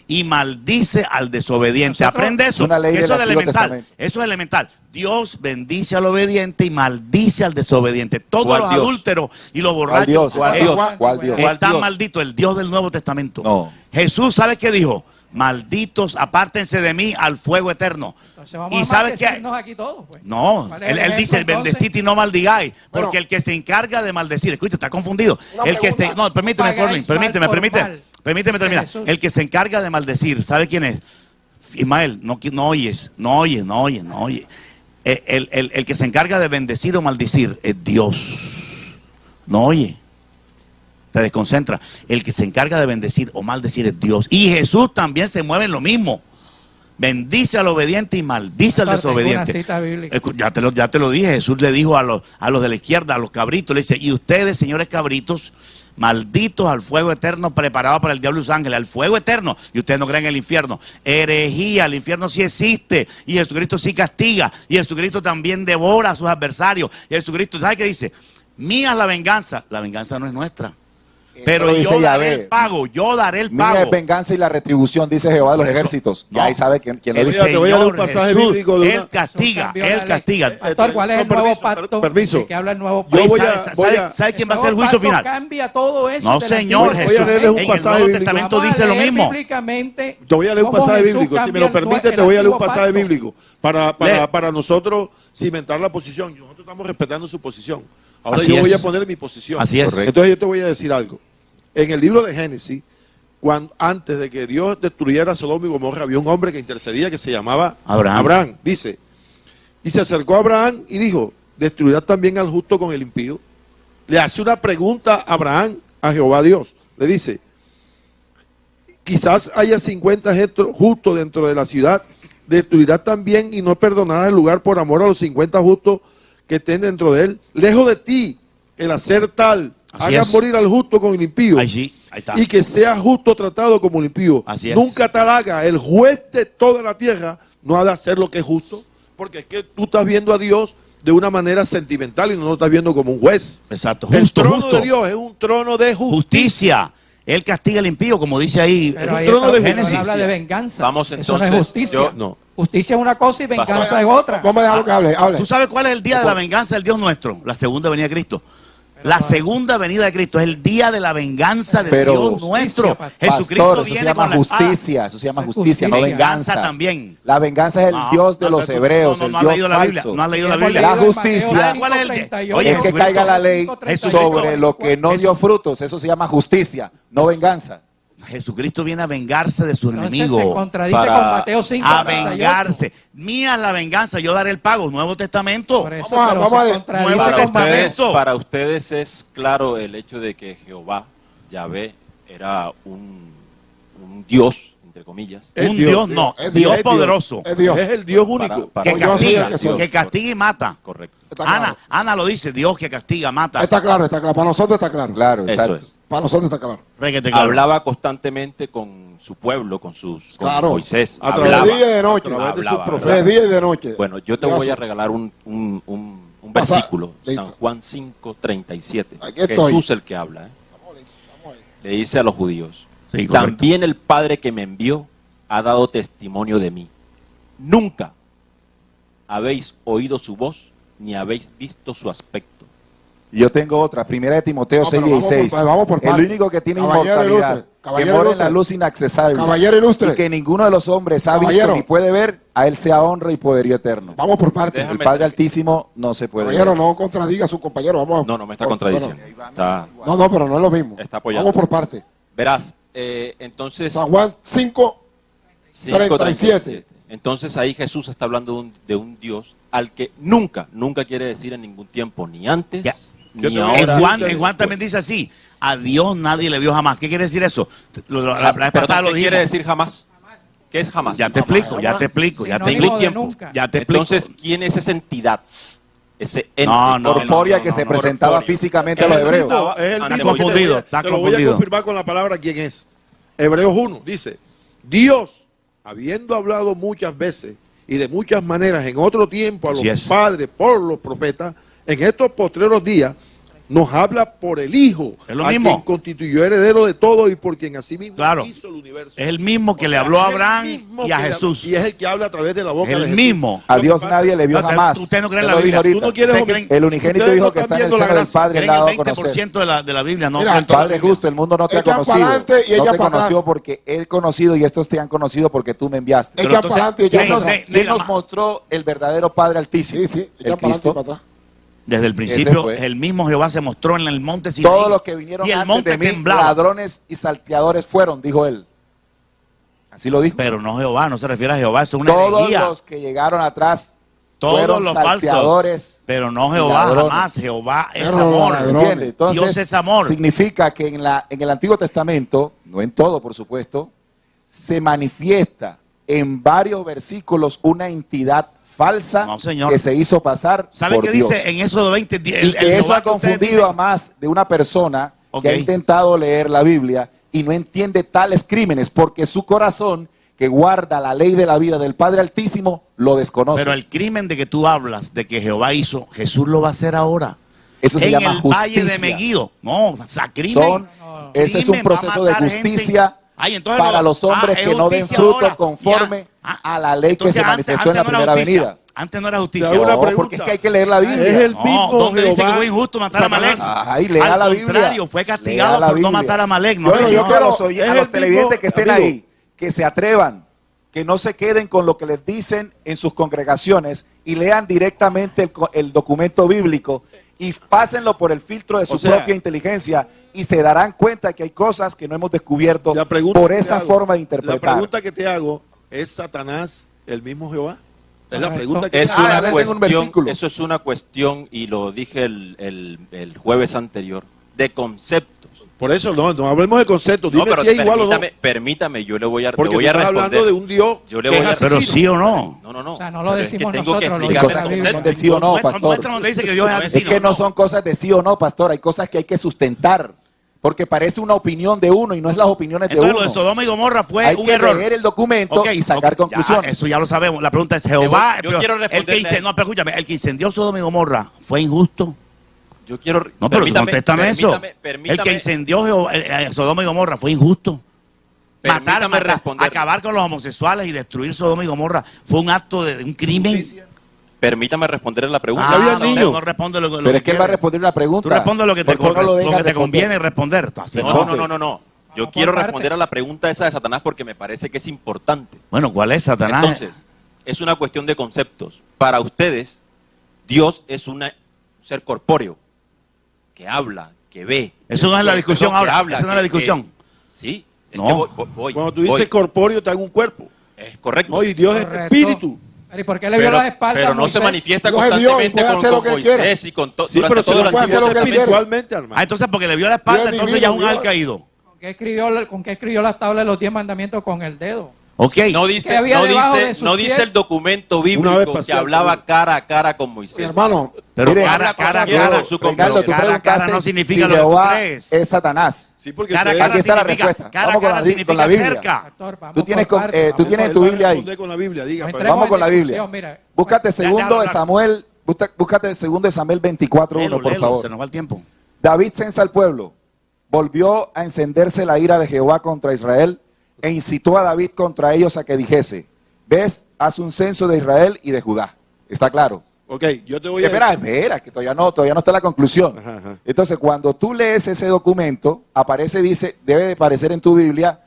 y maldice al desobediente. Nosotros- Aprende eso. Una ley Que del eso es Antiguo elemental. Testamento. Eso es elemental. Dios bendice al obediente y maldice al desobediente. Todos ¿Cuál los Dios? adúlteros y los ¿Cuál borrachos Dios? ¿Cuál Ese Dios? Juan, ¿cuál Dios? ¿Cuál están Dios? malditos. El Dios del Nuevo Testamento. No. Jesús, ¿sabe qué dijo? Malditos, apártense de mí al fuego eterno. Entonces vamos ¿Y a sabe qué? maldecirnos aquí todos, pues. No, ¿Cuál es el él ejemplo, dice, entonces? bendecid y no maldigáis, porque Bueno. el que se encarga de maldecir, escucha, está confundido. Una El que se, pregunta. no, permíteme, Pagáis Forlín, mal por mal. permíteme terminar. Jesús. El que se encarga de maldecir, ¿sabe quién es? Ismael, no oyes. El que se encarga de bendecir o maldecir es Dios. No oye. Te desconcentra. El que se encarga de bendecir o maldecir es Dios. Y Jesús también se mueve en lo mismo. Bendice al obediente y maldice al Pastor, tengo desobediente. una cita bíblica. Ya te lo dije. Jesús le dijo a los de la izquierda, a los cabritos, le dice, y ustedes, señores cabritos, malditos al fuego eterno preparado para el diablo y sus ángeles, al fuego eterno, y ustedes no creen en el infierno. Herejía, el infierno sí existe, y Jesucristo sí castiga, y Jesucristo también devora a sus adversarios, y Jesucristo, ¿sabe qué dice? Mía es la venganza no es nuestra. Pero lo dice yo daré Yahvé. el pago, Mía es venganza y la retribución, dice Jehová de los Eso, ejércitos. no. Ya ahí sabe quién lo El dice. Te voy a leer un Señor pasaje Jesús, bíblico de una- Él castiga, Jesús cambió la Él ley. castiga. Pastor, ¿cuál es el No, nuevo permiso, pacto? permiso. ¿De qué habla el nuevo Yo pacto? voy ¿Sabe, a- sabe- voy a- sabe quién va a El ser el nuevo juicio pacto final? Cambia todo eso No, del señor, antiguo. Jesús. Voy a leerles un En el pasaje Nuevo bíblico. Testamento Vamos a dice lo leer mismo. bíblicamente Te voy a leer un cómo pasaje Jesús bíblico. Si me cambia lo el permite, el te voy a leer un antiguo pasaje pacto. bíblico Lee. para nosotros cimentar la posición. Nosotros estamos respetando su posición. Ahora Así yo voy es. a poner mi posición. Así es. Correcto. Entonces yo te voy a decir algo. En el libro de Génesis, antes de que Dios destruyera Sodoma y Gomorra, había un hombre que intercedía que se llamaba Abraham. Dice, y se acercó a Abraham y dijo, ¿destruirás también al justo con el impío? Le hace una pregunta a Abraham, a Jehová Dios. Le dice, quizás haya 50 justos dentro de la ciudad, destruirás también y no perdonarás el lugar por amor a los 50 justos que estén dentro de él. Lejos de ti el hacer tal, Así hagas es. morir al justo con el impío. Ahí sí, ahí está. Y que sea justo tratado como el impío. Así es. Nunca tal haga. El juez de toda la tierra no ha de hacer lo que es justo, porque es que tú estás viendo a Dios de una manera sentimental y no lo estás viendo como un juez. Exacto, El justo, trono justo. de Dios es un trono de justicia. Justicia. Él castiga al impío, como dice ahí. Pero ahí El trono de está, Génesis. habla de venganza. Vamos, Eso no es entonces, justicia. yo- No. Justicia es una cosa y venganza es otra. Vamos a dejarlo que hable. ¿Tú sabes cuál es el día de la venganza del Dios nuestro? La segunda venida de Cristo. La segunda venida de Cristo es el día de la venganza del Pero- Dios nuestro. Pastor, Jesucristo Pastor, eso se viene llama con la espada. justicia, eso se llama Eso es justicia, no justicia. venganza. Venganza también. La venganza es el No, Dios de no, los no, hebreos, no, el no has Dios leído la Biblia, falso. no has leído la Hemos Biblia. La leído en Mateo justicia. ¿Sabe cuál es el 5:38, Oye, Es que caiga la ley 5:38, sobre lo que no dio frutos, eso se llama justicia, no venganza. Jesucristo viene a vengarse de sus Entonces se enemigos. contradice Para- con Mateo 5. A vengarse. Mía es la venganza, yo daré el pago. Nuevo Testamento. Por eso, Vamos a- pero vamos se a- contradice Nuevo con Mateo. Testamento. Para ustedes es claro el hecho de que Jehová, Yahvé, era un Dios, entre comillas. Es Un Dios, Dios, no. es Dios Es poderoso. Es Dios. Es el Dios único. Para- Que Yo soy el castiga, que soy. que castiga y mata. Correcto. Está claro. Ana lo dice, Dios que castiga, mata. Está claro, está claro. Para nosotros está claro. Claro, Eso exacto. es. Para nosotros está claro. Requete claro. Hablaba constantemente con su pueblo, con Claro. Moisés. A través Hablaba. de día y de noche. A través de sus Hablaba, profetas. De día y de noche. Bueno, yo te Ya voy a su- regalar un Pasa- versículo, listo. San Juan 5:37. Aquí estoy. Jesús el que habla. Le dice a los judíos, Sí, correcto. también el Padre que me envió ha dado testimonio de mí. Nunca habéis oído su voz ni habéis visto su aspecto. Yo tengo otra, primera de Timoteo No, pero 6:16. vamos por El parte. único que tiene Caballero inmortalidad, ilustre, que caballero mora en la ilustre. luz inaccesible, Caballero ilustre. y que ninguno de los hombres ha Caballero. visto ni puede ver, a él sea honra y poderío eterno. Vamos por partes. Déjame- El Padre Altísimo no se puede Caballero, ver. no contradiga a su compañero. Vamos. No, no me está por- contradiciendo. bueno, Está- No, pero no es lo mismo. Está apoyando. Vamos por partes. Verás, entonces... San Juan 5. 37. Entonces ahí Jesús está hablando de un Dios al que nunca quiere decir en ningún tiempo, ni antes, Ya. Yo ni te- ahora. En Juan también dice así, a Dios nadie le vio jamás. ¿Qué quiere decir eso? La vez Perdón, pasada lo ¿qué dijimos. quiere decir jamás? ¿Qué es jamás? Ya te explico, ya te explico, ya te Sinónimo explico. de nunca. Ya te explico. Entonces, ¿quién es esa entidad? ese ente corpórea que se presentaba físicamente a los hebreos. Es el Ante mismo, Moisés. confundido, está te lo voy a confundido. confirmar con la palabra quién es. Hebreos 1 dice, Dios, habiendo hablado muchas veces y de muchas maneras en otro tiempo a los Así es. padres por los profetas, en estos postreros días nos habla por el Hijo, Es lo a mismo. quien constituyó heredero de todo y por quien asimismo Claro. hizo el universo. Es el mismo que O le sea, habló a es el Abraham mismo y a que le- Jesús. Y es el que habla a través de la boca El de Jesús. mismo. A Lo que Dios pasa- nadie le vio No, jamás. usted no cree en Te la lo Biblia. dije Tú no ahorita. quieres ¿Usted omitir- El unigénito ustedes dijo no que están está en el viendo la seno del gracia. Padre, Creen dado a el conocer. 20% de la Biblia, no Mira, creen todo. Padre justo, el mundo no te ha Echan conocido. pa'lante y No echan te para conoció atrás. porque he conocido y estos te han conocido porque tú me enviaste. Pero Echan entonces, para adelante y echan ¿Quién para nos, atrás. quién nos mostró el verdadero Padre Altísimo? Sí, sí, El echan para adelante y Cristo. para atrás. Desde el Ese principio, fue. el mismo Jehová se mostró en el monte Sinaí. Todos los que vinieron y el antes monte de mí, temblaba. ladrones y salteadores fueron, dijo él. Así lo dijo. Pero no Jehová, no se refiere a Jehová, eso es una Todos herejía. los que llegaron atrás Todos fueron los falsos. salteadores. Pero no y Jehová, ladrones. jamás. Jehová es Pero amor. ladrones. ¿Entiende? Entonces, Dios es amor. significa que en el Antiguo Testamento, no en todo por supuesto, se manifiesta en varios versículos una entidad falsa No, señor. que se hizo pasar ¿Sabe por qué Dios. dice en Éxodo 20? Y que eso ha confundido a más de una persona Ok. que ha intentado leer la Biblia y no entiende tales crímenes porque su corazón, que guarda la ley de la vida del Padre Altísimo, lo desconoce. Pero el crimen de que tú hablas, de que Jehová hizo, Jesús lo va a hacer ahora. Eso se en llama el justicia. valle de Megiddo. No, o sea, crimen. Son- ese es un Crimen, va a proceso de matar justicia gente. Ay, entonces para los hombres es que no den justicia fruto ahora. conforme Ya. Ah, a la ley que entonces se manifestó en la no era primera justicia. venida. Antes no era Te justicia. hago una No, pregunta. porque es que hay que leer la Biblia. Es el No, mismo ¿dónde dice que Jehová, fue injusto matar a Amalek? Ay, lea Al la Biblia. contrario, fue Lea castigado la por no Biblia. matar a Amalek. No, Bueno, yo no. quiero a es los el televidentes mismo, que estén amigo. ahí, que se atrevan, que no se queden con lo que les dicen en sus congregaciones y lean directamente el documento bíblico y pásenlo por el filtro de su O sea, propia inteligencia y se darán cuenta que hay cosas que no hemos descubierto La pregunta por que te esa hago- forma de La interpretar. pregunta que te hago, ¿es Satanás el mismo Jehová? Es la Correcto. pregunta que Es Ah, una ya le tengo un cuestión, versículo. eso es una cuestión, y lo dije el jueves anterior, de conceptos. Por eso no hablemos de conceptos. Dime No, pero si es igual o no. permítame, yo le voy a, Porque le voy tú a estás responder. hablando de un Dios Yo le que voy es a asesino. Pero sí o no. No. O sea, no lo Pero es decimos que tengo que nosotros, lo explicar dice la el Biblia. concepto. de sí o no, Muéstranos pastor. muéstranos donde dice que Dios es Es asesino. que no son cosas de sí o no, pastor. Hay cosas que hay que sustentar. Porque parece una opinión de uno y no es las opiniones de Entonces uno. lo de Sodoma y Gomorra fue Hay un que error. leer el documento Ok, y sacar ok, conclusiones. ya, eso ya lo sabemos. La pregunta es, Jehová, Yo quiero el que responderle a incendió, él. no, pero escúchame, el que incendió Sodoma y Gomorra, ¿fue injusto? Yo quiero. No, pero tú contéstame eso. Permítame, El que incendió Sodoma y Gomorra fue injusto. permítame Matar, responder. acabar con los homosexuales y destruir Sodoma y Gomorra fue un acto de un crimen. Permítame responder la pregunta. había no, niños. no responde lo Pero es que él va a quiere. responder una pregunta. Tú respondes lo que te, ¿Por qué no lo dejas que te responder? conviene responder. Así No, no. no. Yo Vamos quiero por parte. responder a la pregunta esa de Satanás porque me parece que es importante. Bueno, ¿cuál es Satanás? Entonces, es una cuestión de conceptos. Para ustedes, Dios es un ser corpóreo que habla, que ve. Eso no es la Que- discusión que ahora. habla, Esa no es la que- discusión. Sí, es No. que voy. Cuando tú dices voy. corpóreo, está en un cuerpo. Es correcto. No, y Dios es Correcto. espíritu. Pero ¿y por qué le vio las espaldas pero a no se Moisés? manifiesta Dios es Dios y constantemente puede hacer lo que él quiera. Moisés y con Sí, durante pero se todo el lo puede hacer Antiguo lo que él quiere. espiritualmente, hermano. Ah, entonces porque le vio la espalda, Dios es entonces ya es un divino, al Dios. caído. ¿Con qué escribió las tablas de los 10 mandamientos con el dedo? Ok. No ¿Qué dice, había debajo de sus no dice pies? el documento Una vez bíblico que pasear, hablaba seguro. cara a cara con Moisés. Mi hermano, Pero Mire, cara a cara, habla cara, con su Ricardo, tú cara a preguntaste cara no significa si lo que tú Jehová crees. es Satanás. Sí, porque Cara a ustedes- cara Aquí está la significa, respuesta. cara a Vamos con cara la significa Biblia. cerca. Pastor, vamos Tú tienes, por partes, tú vamos tienes por tu Él va a Biblia ahí. responder con la Biblia, diga, No para- entremos Vamos con en la discusión, Biblia. mira. Búscate déjalo segundo de hablar. Samuel, búscate segundo de Samuel 24:1, Léelo, por léelo, favor. se nos va el tiempo. David censa al pueblo. Volvió a encenderse la ira de Jehová contra Israel e incitó a David contra ellos a que dijese: ¿ves? Haz un censo de Israel y de Judá. ¿Está claro? Ok, yo te voy a Espera, que todavía no está la conclusión. Ajá. Entonces, cuando tú lees ese documento, aparece, dice, debe de aparecer en tu Biblia,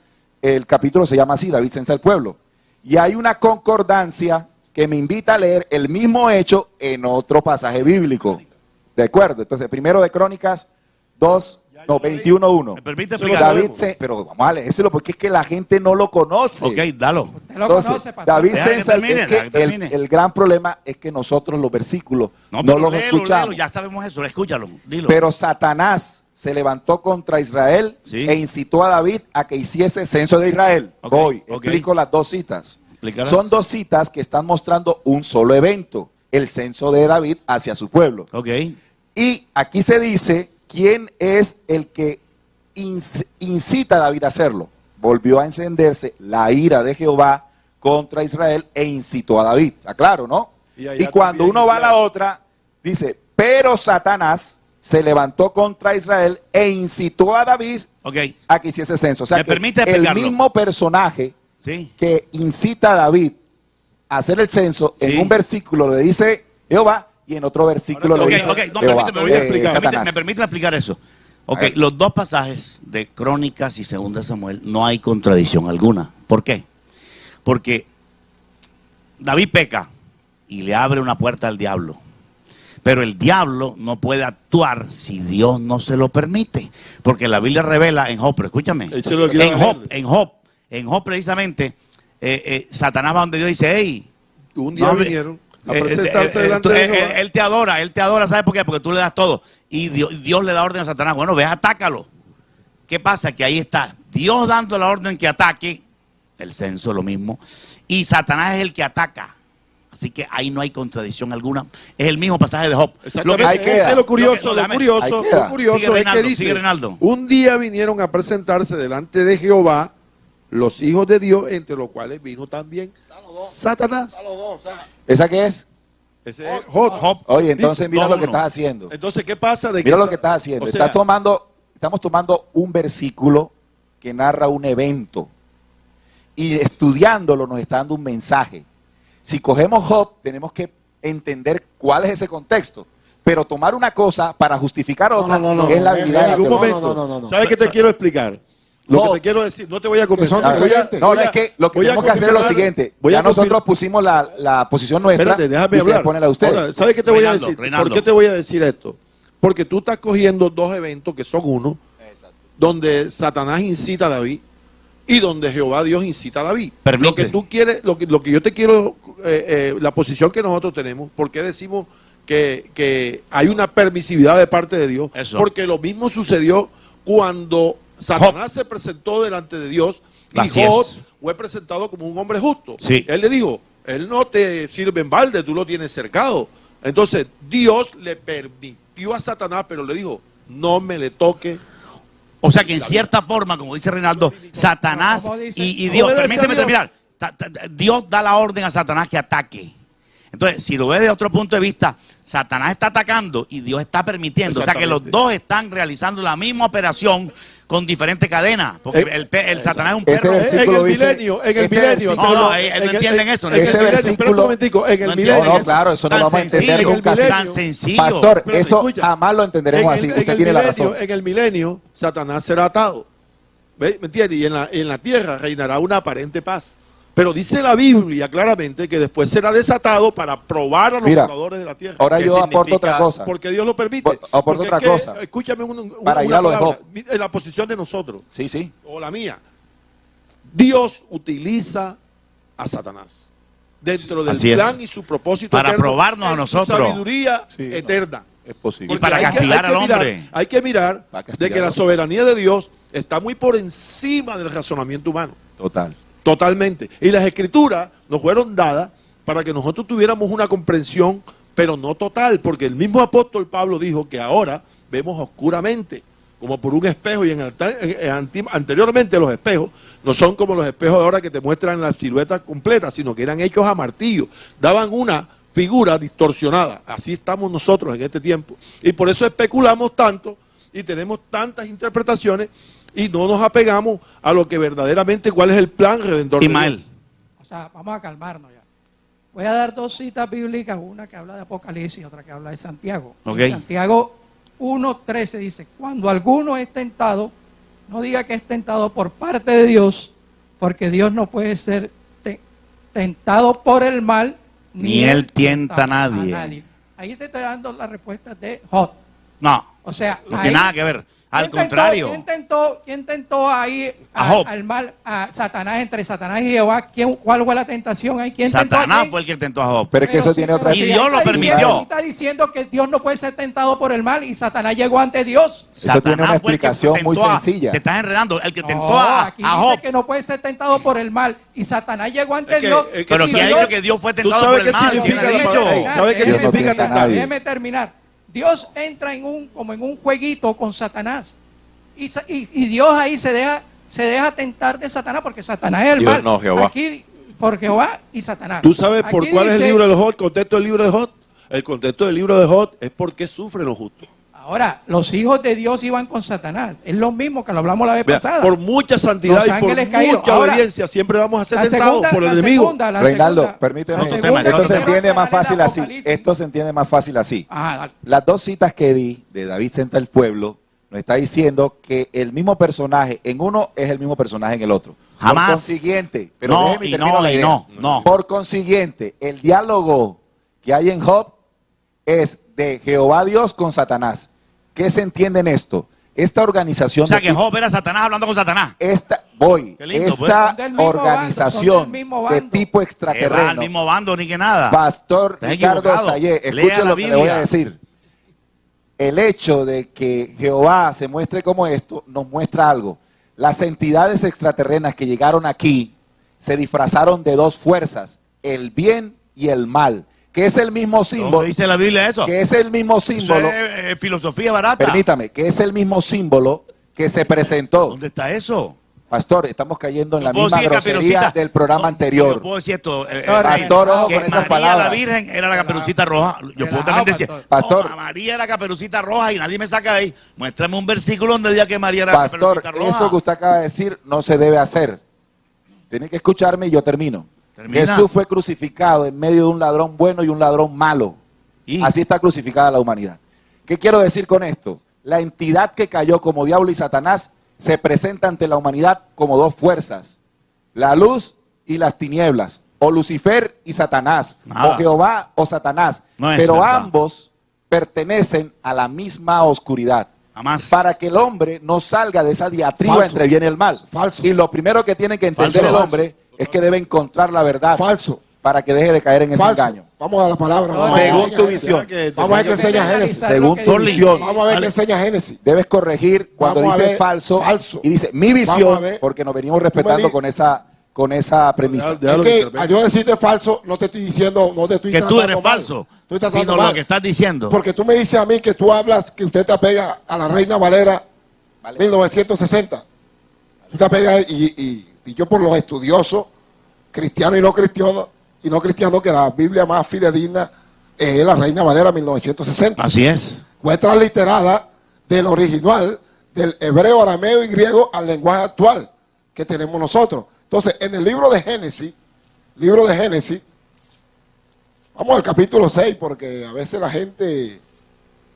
el capítulo se llama así, David censa al pueblo. Y hay una concordancia que me invita a leer el mismo hecho en otro pasaje bíblico. ¿De acuerdo? Entonces, primero de Crónicas 21:1. ¿Me permite Eso lo explicar? sabemos. Pero vamos a leérselo porque es que la gente no lo conoce. Ok, dalo. Usted lo Entonces, conoce, pastor. David Deja que censa, termine, es deja que que termine. el gran problema es que nosotros los versículos no, pero los léelo, escuchamos. léelo, ya sabemos eso, escúchalo, dilo. Pero Satanás se levantó contra Israel Sí. e incitó a David a que hiciese censo de Israel. Ok, Voy, ok. explico las dos citas. Explícalas. Son dos citas que están mostrando un solo evento. el censo de David hacia su pueblo. Ok. Y aquí se dice quién es el que incita a David a hacerlo. Volvió a encenderse la ira de Jehová contra Israel e incitó a David. ¿Está claro, no? Y cuando uno va a la otra, dice, pero Satanás se levantó contra Israel e incitó a David a que hiciese censo. O sea, ¿Me que permite el explicarlo? mismo personaje Sí. que incita a David a hacer el censo, Sí. en un versículo le dice Jehová y en otro versículo Ok, le dice ok, no, Jehová, permíteme Satanás. explicar eso. Ok, A ver. los dos pasajes de Crónicas y Segunda de Samuel no hay contradicción alguna. ¿Por qué? Porque David peca y le abre una puerta al diablo. Pero el diablo no puede actuar si Dios no se lo permite. Porque la Biblia revela en Job, pero escúchame, Eso es lo que quiero en Job precisamente, Satanás va donde Dios y dice, hey, Un día no, vinieron a presentarse delante de Jehová. él te adora, ¿sabes por qué? Porque tú le das todo. Y Dios le da orden a Satanás, bueno, ve, atácalo. ¿Qué pasa? Que ahí está Dios dando la orden que ataque, el censo lo mismo, y Satanás es el que ataca. Así que ahí no hay contradicción alguna. Es el mismo pasaje de Job. Exactamente. Ahí queda. Lo curioso, Ahí queda. Sigue, es Reinaldo, que sigue, dice, Reinaldo. un día vinieron a presentarse delante de Jehová los hijos de Dios, entre los cuales vino también Satanás. A los dos, o sea, ¿Esa qué es? Ese es Job. Oye, entonces Dice, mira no, lo que no. estás haciendo. Entonces, ¿qué pasa? De Mira que lo que estás haciendo. o sea, Estamos tomando un versículo que narra un evento y estudiándolo nos está dando un mensaje. Si cogemos Job, tenemos que entender cuál es ese contexto. Pero tomar una cosa para justificar otra es la habilidad en de la algún teología. momento, ¿sabes qué te quiero explicar? Lo que te quiero decir, no te voy a convencer. son diferentes. No, es que lo que tenemos que hacer es lo siguiente. Ya nosotros pusimos la posición nuestra. Espérate, déjame y ustedes hablar. ponen la de ustedes. Ahora, ¿sabes qué te voy a Reinaldo, decir? Reinaldo. ¿Por qué te voy a decir esto? Porque tú estás cogiendo dos eventos que son uno, donde Satanás incita a David y donde Jehová Dios incita a David. Permite. Lo que tú quieres, lo que yo te quiero, la posición que nosotros tenemos, ¿por qué decimos que hay una permisividad de parte de Dios? Eso. Porque lo mismo sucedió cuando Satanás se presentó delante de Dios y Así Job es. fue presentado como un hombre justo. Sí. Él le dijo, él no te sirve en balde, tú lo tienes cercado. Entonces Dios le permitió a Satanás, pero le dijo, no me le toque. O sea que en cierta forma, como dice Reinaldo, Satanás Como dice- y Dios, Obedece a permíteme Dios. terminar, Dios da la orden a Satanás que ataque. Entonces, si lo ves de otro punto de vista, Satanás está atacando y Dios está permitiendo. O sea que los Exactamente. dos están realizando la misma operación con diferentes cadenas. Porque el Satanás es un Este perro. versículo En el dice- milenio, en el este milenio. versículo- No, no entienden eso, no En el entienden milenio, eso. espera un momentico, en el No milenio. entienden No, claro, eso no Tan vamos a entender sencillo, nunca. en el tan milenio. sencillo. Pastor, Espérate, eso escucha. jamás lo entenderemos así. Usted tiene la razón. En el milenio, Satanás será atado. ¿Ve? ¿Me entiendes? Y en la tierra reinará una aparente paz. Pero dice la Biblia claramente que después será desatado para probar a los Mira, moradores de la tierra. Ahora ¿Qué yo aporto significa? otra cosa. Porque Dios lo permite. Aporto Porque otra es que, cosa. Escúchame Para ir a lo de palabra, Job. en la posición de nosotros, Sí, sí. o la mía. Dios utiliza a Satanás dentro del Así es. plan y su propósito Para eterno, probarnos a en su nosotros. sabiduría Sí, no. eterna. Es posible. Y para hay castigar al mirar- hombre. hay que mirar Para castigar de que al la hombre. soberanía de Dios está muy por encima del razonamiento humano. Total. Totalmente. Y las escrituras nos fueron dadas para que nosotros tuviéramos una comprensión, pero no total, porque el mismo apóstol Pablo dijo que ahora vemos oscuramente, como por un espejo, y anteriormente los espejos no son como los espejos de ahora que te muestran la silueta completa, sino que eran hechos a martillo, daban una figura distorsionada. Así estamos nosotros en este tiempo. Y por eso especulamos tanto y tenemos tantas interpretaciones y no nos apegamos a lo que verdaderamente, cuál es el plan redentor de Ismael. Dios. O sea, vamos a calmarnos ya. Voy a dar dos citas bíblicas, una que habla de Apocalipsis y otra que habla de Santiago. Ok. En Santiago 1:13 dice, cuando alguno es tentado, no diga que es tentado por parte de Dios, porque Dios no puede ser tentado por el mal, Ni él tienta a nadie. Ahí te estoy dando la respuesta de Job. No, O sea, no ahí- tiene nada que ver. Al contrario. ¿Quién tentó ahí A Job. al mal, a Satanás, entre Satanás y Jehová? ¿Cuál fue la tentación ahí? ¿Quién tentó a Satanás quién? fue el que tentó a Job. Pero es que eso tiene otra... Y Dios lo está permitió. diciendo- Está diciendo que Dios no puede ser tentado por el mal y Satanás llegó ante Dios. Eso tiene una fue el que explicación muy tentó sencilla. Te estás enredando. El que tentó No, a aquí Job. dice que no puede ser tentado por el mal y Satanás llegó ante Es que- Dios. es que Pero y ¿quién ha Dios- dicho que Dios fue ¿Tú tentado sabes por el qué mal? significa ¿Quién ha la dicho? palabra? ¿Sabes qué Dios no significa tienta a tentar? nadie. Déjeme terminar. Dios entra como en un jueguito con Satanás. Y Dios ahí se deja tentar de Satanás porque Satanás es el Dios mal. no, Jehová. Aquí por Jehová y Satanás. ¿Tú sabes por Aquí cuál es el dice- libro de Job? El contexto del libro de Job. El contexto del libro de Job es por qué sufren los justos. Ahora, los hijos de Dios iban con Satanás. Es lo mismo que lo hablamos la vez Vea, pasada. por mucha santidad Los y por ángeles caídos. mucha Ahora, obediencia siempre vamos a ser La tentados segunda- por el la enemigo. segunda, la Reinaldo, segunda- permíteme. la Otro segunda tema, Esto se otro tema. entiende más quiero fácil leer así. Apocalipsis. Esto se entiende más fácil así. Dale. Las dos citas que di de David Senta el Pueblo nos está diciendo que el mismo personaje en uno es el mismo personaje en el otro. Jamás. Por consiguiente, pero No, déjeme y termino no, la y idea. no, no. Por consiguiente, el diálogo que hay en Job es de Jehová Dios con Satanás. ¿Qué se entiende en esto? Esta organización O sea de que Job era Satanás hablando con Satanás. esta Qué lindo, pues. esta Son del mismo bando, son organización del mismo de bando. tipo Que va al extraterreno, mismo bando ni que nada. Pastor Estás Ricardo equivocado. Sayé, Lea escuche la lo que le voy Biblia. a decir. El hecho de que Jehová se muestre como esto nos muestra algo. Las entidades extraterrenas que llegaron aquí se disfrazaron de dos fuerzas, el bien y el mal, que es el mismo símbolo, ¿Dónde dice la Biblia eso? que es el mismo Eso símbolo, es filosofía barata. permítame, que es el mismo símbolo que se presentó. ¿Dónde está eso? Pastor, estamos cayendo en la Yo puedo misma decir que grosería Caperucita- del programa No, anterior. Yo puedo decir esto. Pastor, ojo que con esas María palabras. la Virgen era la Caperucita Roja. Yo puedo Relajado, también decir, pastor. "Oh, María era Caperucita Roja" y nadie me saca de ahí. Muéstrame un versículo donde diga que María era Pastor, Caperucita Roja. eso que usted acaba de decir no se debe hacer. Tiene que escucharme y yo termino. Termina. Jesús fue crucificado en medio de un ladrón bueno y un ladrón malo. Y- Así está crucificada la humanidad. ¿Qué quiero decir con esto? La entidad que cayó como diablo y Satanás se presenta ante la humanidad como dos fuerzas. La luz y las tinieblas. O Lucifer y Satanás. Nada. O Jehová o Satanás. No es Pero verdad. ambos pertenecen a la misma oscuridad. Jamás. Para que el hombre no salga de esa diatriba Falso. entre bien y el mal. Falso. Y lo primero que tiene que entender Falso. el hombre es que debe encontrar la verdad Falso. para que deje de caer en ese Falso. engaño. Vamos a la palabra. No, Vamos a ver según qué tu enseña visión. Génesis. Vamos a ver qué enseña Génesis. Analizar Según lo que tu dice. visión. Vamos a ver Dale. qué enseña Génesis. Debes corregir cuando Vamos a dice ver, falso, falso. y dice mi Vamos a visión, ver. porque nos venimos Tú respetando me con esa premisa. Déjalo Es que que intervenga. al yo decirte falso, no te estoy diciendo, no te estoy Que tú tratando eres mal. falso. Estoy tratando Sino lo mal. que estás diciendo. Porque tú me dices a mí que tú hablas, que usted te apega a la Reina Valera Vale. 1960. Tú te apegas y yo por los estudiosos, cristianos y no cristianos, que la Biblia más fidedigna es la Reina Valera 1960. Así es. Fue transliterada del original, del hebreo, arameo y griego al lenguaje actual que tenemos nosotros. Entonces, en el libro de Génesis, vamos al capítulo 6, porque a veces la gente...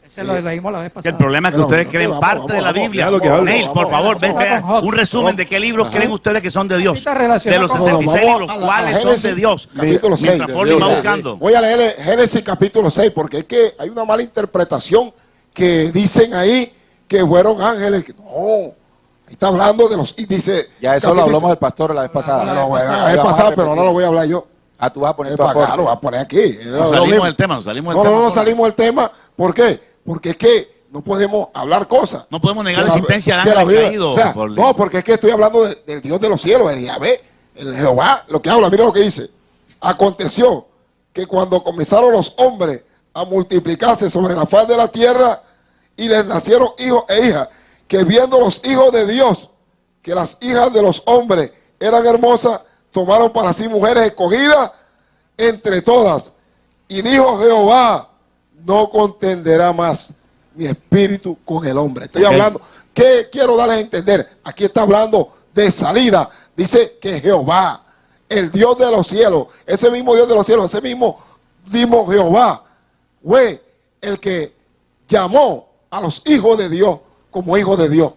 Ese lo leímos la vez Que pasada. el problema es que Pero, ustedes no, creen vamos, parte vamos, de la vamos, Biblia. déjalo que hable. Neil, por Vamos, favor, vamos, vea vamos. un resumen de qué libros creen ustedes que son de Dios. Está relacionado De los con- 66 Vamos libros, a la ¿cuáles son Génesis, de Dios? capítulo 6. Mientras Forley va buscando. Voy a leer Génesis capítulo 6, porque es que hay una mala interpretación que dicen ahí que fueron ángeles. No, ahí está hablando de los... Y dice, Ya eso lo capítulo hablamos del pastor la vez pasada. la No, bueno, pasada. la vez Vamos a pasada, pero repetir. ahora lo voy a hablar yo. Ah, tú vas a poner tu Para acá, aporte. lo voy a poner aquí. Nos salimos del tema, nos salimos del No, tema. no, no Forley. salimos del tema. ¿Por qué? Porque es que no podemos hablar cosas. No podemos negar Que la existencia de que ángeles Biblia- caídos, o sea, Forley. no, porque es que estoy hablando del Dios de los cielos, el Yahvé, el Jehová, lo que habla. Mira lo que dice. Aconteció que cuando comenzaron los hombres a multiplicarse sobre la faz de la tierra y les nacieron hijos e hijas, que viendo los hijos de Dios, que las hijas de los hombres eran hermosas, tomaron para sí mujeres escogidas entre todas. Y dijo Jehová, no contenderá más mi espíritu con el hombre. Estoy Ok. hablando, ¿qué quiero darles a entender? Aquí está hablando de salida. Dice que Jehová, el Dios de los cielos, ese mismo Dios de los cielos, ese mismo Jehová, fue el que llamó a los hijos de Dios como hijos de Dios.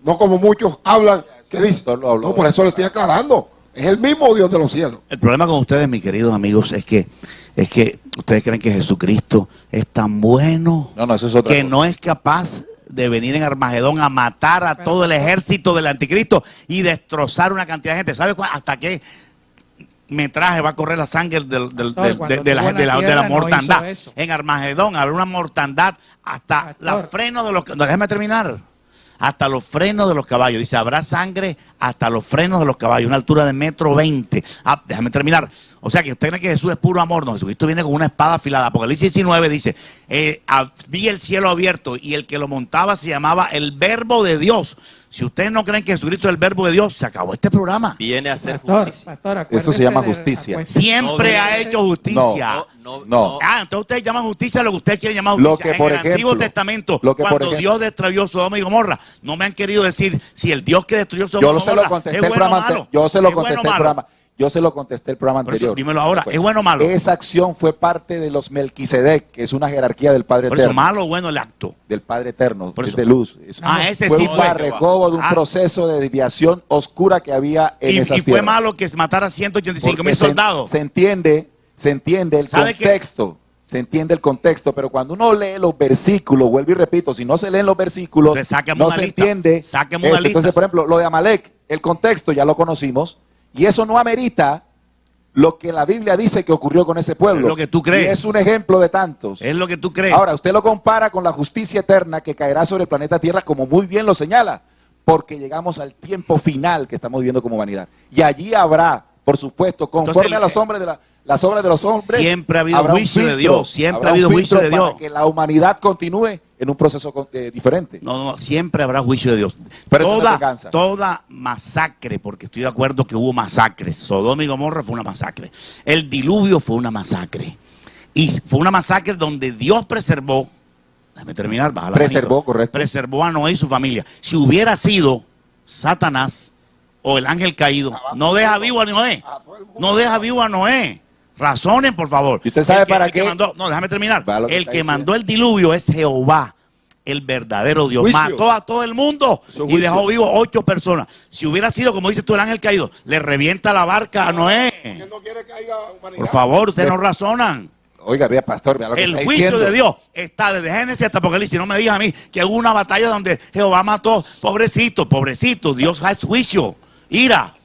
No como muchos hablan que dicen. pastor lo habló. No, por eso le estoy aclarando. Es el mismo Dios de los cielos. El problema con ustedes, mis queridos amigos, es que ¿Ustedes creen que Jesucristo es tan bueno No, eso es otra que cosa. no es capaz de venir en Armagedón a matar a todo el ejército del anticristo y destrozar una cantidad de gente? ¿Sabe hasta qué metraje va a correr la sangre de la mortandad? No hizo eso. En Armagedón habrá una mortandad hasta los frenos de los... Déjame terminar. Hasta los frenos de los caballos. Dice, habrá sangre hasta los frenos de los caballos. Una altura de 1,20 m. Déjame terminar. O sea, que usted cree que Jesús es puro amor. No, Jesucristo viene con una espada afilada. Apocalipsis 19 dice, vi el cielo abierto y el que lo montaba se llamaba el Verbo de Dios. Si ustedes no creen que Jesucristo es el Verbo de Dios, se acabó este programa. Viene a hacer Pastor, justicia. pastor, Eso se llama acuérdese justicia. Siempre ha hecho justicia. No. Entonces ustedes llaman justicia lo que ustedes quieren llamar Lo justicia. que, por en el Antiguo ejemplo, Testamento, lo que, por cuando ejemplo, Dios destruyó Sodoma y Gomorra, no me han querido decir si el Dios que destruyó Sodoma Yo y se lo Gomorra contesté es el bueno o programa malo. Yo se lo ¿Es bueno o contesté el malo? programa. Yo se lo contesté el programa Por eso, anterior. dímelo ahora, ¿es bueno o malo? Esa acción fue parte de los Melquisedec, que es una jerarquía del Padre Por eso, Eterno. malo o bueno el acto. Del Padre Eterno, Por es eso. de luz. Ese fue sí un fue. barrecobo de un proceso de desviación oscura que había en esas Y fue tierras. malo que matara 185 Porque mil soldados. se entiende el ¿Sabe qué? contexto. Se entiende el contexto, pero cuando uno lee los versículos, vuelvo y repito, si no se leen los versículos, Entonces, sáqueme no una se lista. entiende. Sáqueme una lista. Entonces, por ejemplo, lo de Amalek, el contexto ya lo conocimos, y eso no amerita lo que la Biblia dice que ocurrió con ese pueblo. Es lo que tú crees. Y es un ejemplo de tantos. Es lo que tú crees. Ahora, usted lo compara con la justicia eterna que caerá sobre el planeta Tierra, como muy bien lo señala, porque llegamos al tiempo final que estamos viviendo como humanidad. Y allí habrá, por supuesto, conforme Entonces, a las obras de los hombres, siempre ha habido habrá un juicio de filtro, Dios, siempre habrá ha habido un juicio filtro de Dios. para que la humanidad continúe en un proceso diferente. No, siempre habrá juicio de Dios. Pero eso no es venganza. Toda masacre, porque estoy de acuerdo que hubo masacres. Sodoma y Gomorra fue una masacre. El diluvio fue una masacre. Y fue una masacre donde Dios preservó, déjame terminar, baja la Preservó, manito. correcto. Preservó a Noé y su familia. Si hubiera sido Satanás o el ángel caído, no deja vivo a Noé. No deja vivo a Noé. Razonen, por favor. ¿Y usted sabe El que- para el que qué? mandó- no, déjame terminar. Va lo que El está que diciendo. mandó el diluvio es Jehová, el verdadero Dios. Juicio. Mató a todo el mundo Eso es y juicio. dejó vivo 8 personas. Si hubiera sido, como dices tú, el ángel caído, le revienta la barca a Noé. Él no quiere que haya humanidad. Por favor, ustedes no razonan. Oiga, vea, pastor, vea lo que El está juicio diciendo. de Dios está desde Génesis hasta Apocalipsis. No me digas a mí que hubo una batalla donde Jehová mató. Pobrecito, pobrecito. Dios es juicio, ira.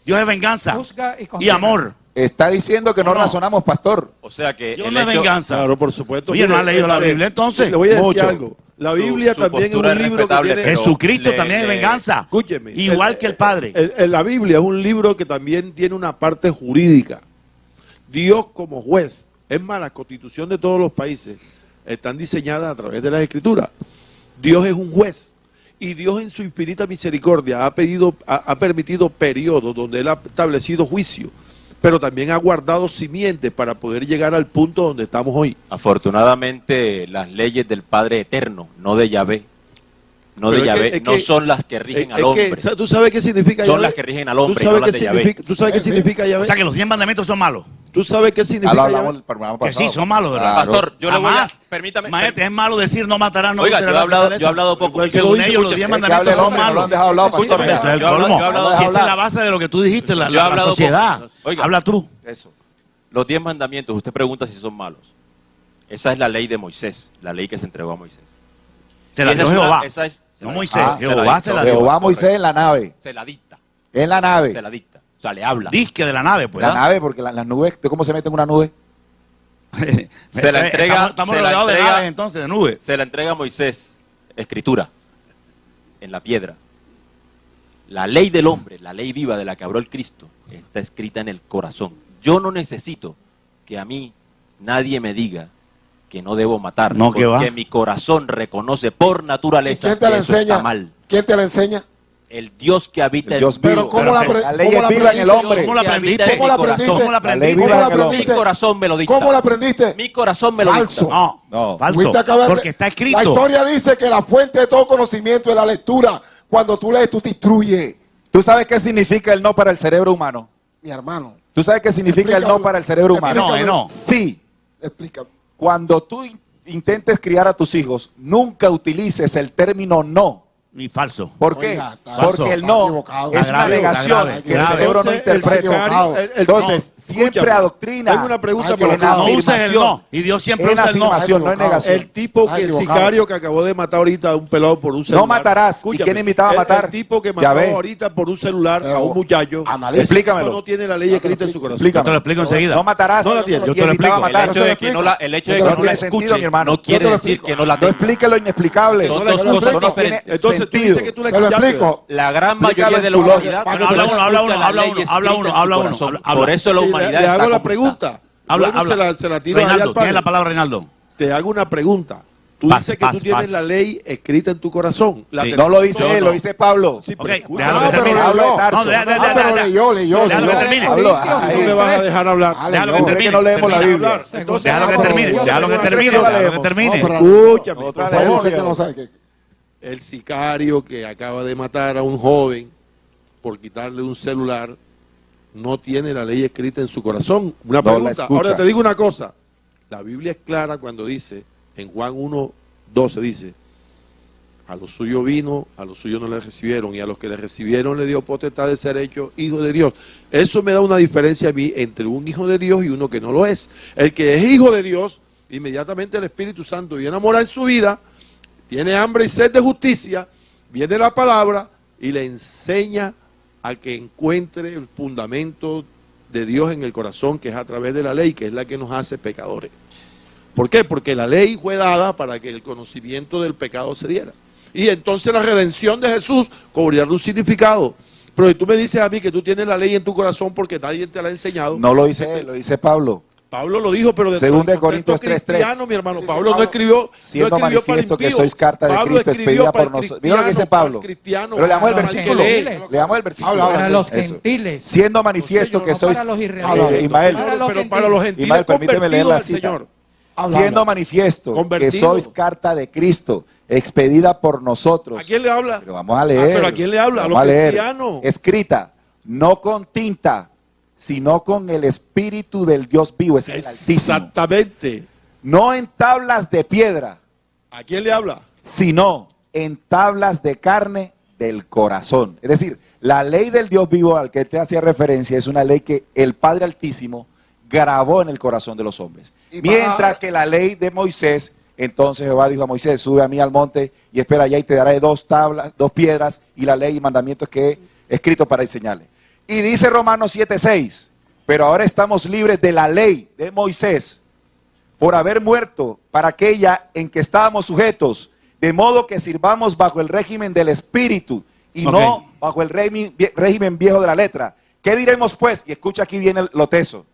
Dios es venganza Juzga y y condena. amor. Está diciendo que no No. razonamos, pastor. O sea que Dios el no es hecho- venganza. Claro, por supuesto. Oye, ¿no Mire, ha leído la Biblia entonces? Le voy a decir Mucho. algo. La Biblia su también es postura un es libro que respetable, tiene... pero Jesucristo le- también es le- venganza. Escúcheme. Igual que el Padre. La Biblia es un libro que también tiene una parte jurídica. Dios como juez. Es más, la constitución de todos los países están diseñadas a través de las escrituras. Dios es un juez. Y Dios en su infinita misericordia ha permitido periodos donde Él ha establecido juicio, pero también ha guardado simientes para poder llegar al punto donde estamos hoy. Afortunadamente, las leyes del Padre Eterno, no de Yahvé, no Pero de es que- Yahvé, es no que- son las que rigen al Es hombre. que, ¿tú sabes qué significa Son Yahvé? las que rigen al hombre, ¿Tú sabes no las qué de Yahvé. significa- ¿Tú sabes qué significa O Yahvé? sea que los 10 mandamientos son malos. ¿Tú sabes qué significa Ya lo hablamos Yahvé? el programa Que pasado. sí, son malos, ¿verdad? Claro. Pastor, yo le voy a... Jamás, Permítame. maestro, es malo decir no matarás, no Oiga, yo he adulterarás, hablado, no yo he hablado poco. Igual que lo Según dice, ellos, los escucha, 10 Es que hable mandamientos el son hombre, no lo malos. han dejado hablar, pastor. Escúchame, Eso es el yo he hablado- colmo. yo he hablado- Si esa es hablar. la base de lo que tú dijiste, la Yo he hablado sociedad. poco. Oiga. Habla tú. Eso. Los 10 mandamientos, usted pregunta si son malos. Esa es la ley de Moisés, la ley que se entregó a Moisés. Se la Y esa dio es una- Jehová. esa es- se No la- Moisés, Ah, Jehová se la dio. Jehová Moisés en la nave. Se la dicta, En la se nave. la dicta. O sea, le habla. Disque de la nave, pues. La ¿verdad? nave, porque las nubes, ¿tú cómo se mete en una nube? Se la entrega- Estamos se la rodeados de entrega- naves entonces, de nubes. Se la entrega a Moisés, escritura, en la piedra. La ley del hombre, la ley viva de la que habló el Cristo, está escrita en el corazón. Yo no necesito que a mí nadie me diga que no debo matar, No, que porque va. mi corazón reconoce por ¿Y naturaleza quién te que la eso enseña? está mal. ¿Quién te la enseña? El Dios que habita El Dios en vivo. Pero ¿cómo Pero la que- apre- la ley cómo es viva en el hombre. ¿Cómo la aprendiste? ¿Cómo la aprendiste? ¿Cómo la La aprendiste? ley ¿Cómo viva la en el hombre. Mi aprendiste? corazón me lo dicta. ¿Cómo la aprendiste? Mi corazón me lo Falso. dicta. No, No. falso. Fuiste a acabar- Porque está La escrito. historia dice que la fuente de todo conocimiento es la lectura. Cuando tú lees, tú te instruyes, ¿Tú sabes qué significa el no para el cerebro humano? mi hermano. ¿Tú sabes qué significa el no Explícalo. para el cerebro humano? No, no. Sí. Explícame. Cuando tú intentes criar a tus hijos, nunca utilices el término no Ni falso. ¿Por qué? Oiga, está Porque el está no equivocado. es Está una grave, negación está grave, que el grave. cerebro no Entonces, el interpreta. sicario- Entonces, no, siempre escúchame. adoctrina. Tengo una pregunta Ay, para que en no No uses el afirmación. no. Y Dios siempre En usa el no. afirmación, no en Equivocado. negación. El tipo Ah, que el equivocado. sicario que acabó de matar ahorita a un pelado por un celular. matarás. ¿Y Escúchame, quién invitaba a matar? El tipo que Ya mató ve. ahorita por un celular a Pero, un muchacho. analiza. ese tipo Explícamelo. no tiene la ley escrita en su corazón. Explícame. Yo te lo explico enseguida. No matarás. No la tiene. Yo Y te lo invitaba a explico. El matar. hecho de que no la, el hecho de No que no la tiene sentido, escuche mi hermano. no quiere Yo te lo decir explico. que no la No tenga. explique lo inexplicable. Son No la dos explico. cosas Eso no diferentes. tiene Entonces tú sentido. dices que tú la Te lo escuchaste. explico. La gran Explícalo mayoría de en la tu lógica. humanidad Bueno, no habla uno, habla escucha uno, la habla ley uno, escrita habla en uno, su habla uno, corazón. habla. Por eso la Sí, humanidad le hago está la como pregunta. Habla, Luego habla. se la tiro allá Reinaldo, al padre. tiene la palabra, Reinaldo. Te hago una pregunta. Tú Paz, dices que paz, tú tienes paz. la ley escrita en tu corazón. La Sí. tenemos No lo dice todos. él, lo dice Pablo. Sí, Ok, pero déjalo Ah, que pero termine. leyó. Hablo de Tarso. No, deja- Ah, pero leyó. Déjalo que termine. Hablo, No me vas a dejar hablar. Dale, Déjalo no. que ¿Cree termine. que no leemos la termina. Biblia? Entonces, Déjalo que Ah, termine, pero- déjalo que ¿Cree que termine, no la déjalo que leemos? termine. No, pero- Escúchame, Otra por vez favor. Sé que no sabe que- El sicario que acaba de matar a un joven por quitarle un celular no tiene la ley escrita en su corazón. Una No la pregunta. escucha. Ahora te digo una cosa. La Biblia es clara cuando dice, en Juan 1:12 dice, a los suyos vino, a los suyos no le recibieron, y a los que le recibieron le dio potestad de ser hechos hijos de Dios. Eso me da una diferencia a mí entre un hijo de Dios y uno que no lo es. El que es hijo de Dios, inmediatamente el Espíritu Santo viene a morar en su vida, tiene hambre y sed de justicia, viene la palabra y le enseña a que encuentre el fundamento de Dios en el corazón, que es a través de la ley, que es la que nos hace pecadores. ¿Por qué? Porque la ley fue dada para que el conocimiento del pecado se diera. Y entonces la redención de Jesús cobraría un significado. Pero si tú me dices a mí que tú tienes la ley en tu corazón porque nadie te la ha enseñado. No lo dice él, lo dice Pablo. Pablo lo dijo, pero dentro Segunda del de contexto Corintios 3:3. cristiano, mi hermano. Pablo no escribió, Siendo no escribió para manifiesto que impíos. sois carta de Pablo Cristo escribió expedida para por el nosotros. Mira lo que dice cristiano, Pablo. para el cristiano, Pero leamos el para los versículo. gentiles. Leamos el versículo. Habla, Para los Eso. gentiles. Siendo manifiesto No, que no sois para los israelitas. Ismael, Para los pero para los gentiles Ismael, permíteme leer la convertidos al cita. Señor. Habla, siendo habla. manifiesto que Convertido. sois carta de Cristo expedida por nosotros. ¿A quién le habla? Pero vamos a leer. ¿Pero a quién le habla? A Vamos los leer. cristianos. Escrita, no con tinta, sino con el Espíritu del Dios vivo, es el Altísimo. Exactamente. No en tablas de piedra, ¿A quién le habla? sino en tablas de carne del corazón. Es decir, la ley del Dios vivo al que te hacía referencia es una ley que el Padre Altísimo grabó en el corazón de los hombres. Y Mientras para- que la ley de Moisés, entonces Jehová dijo a Moisés, sube a mí al monte y espera allá y te daré 2 tablas, 2 piedras y la ley y mandamientos que he escrito para enseñarle. Y dice Romanos 7:6, pero ahora estamos libres de la ley de Moisés por haber muerto para aquella en que estábamos sujetos, de modo que sirvamos bajo el régimen del Espíritu y Ok. no bajo el régimen viejo de la letra. ¿Qué diremos pues? Y escucha, aquí viene lo teso.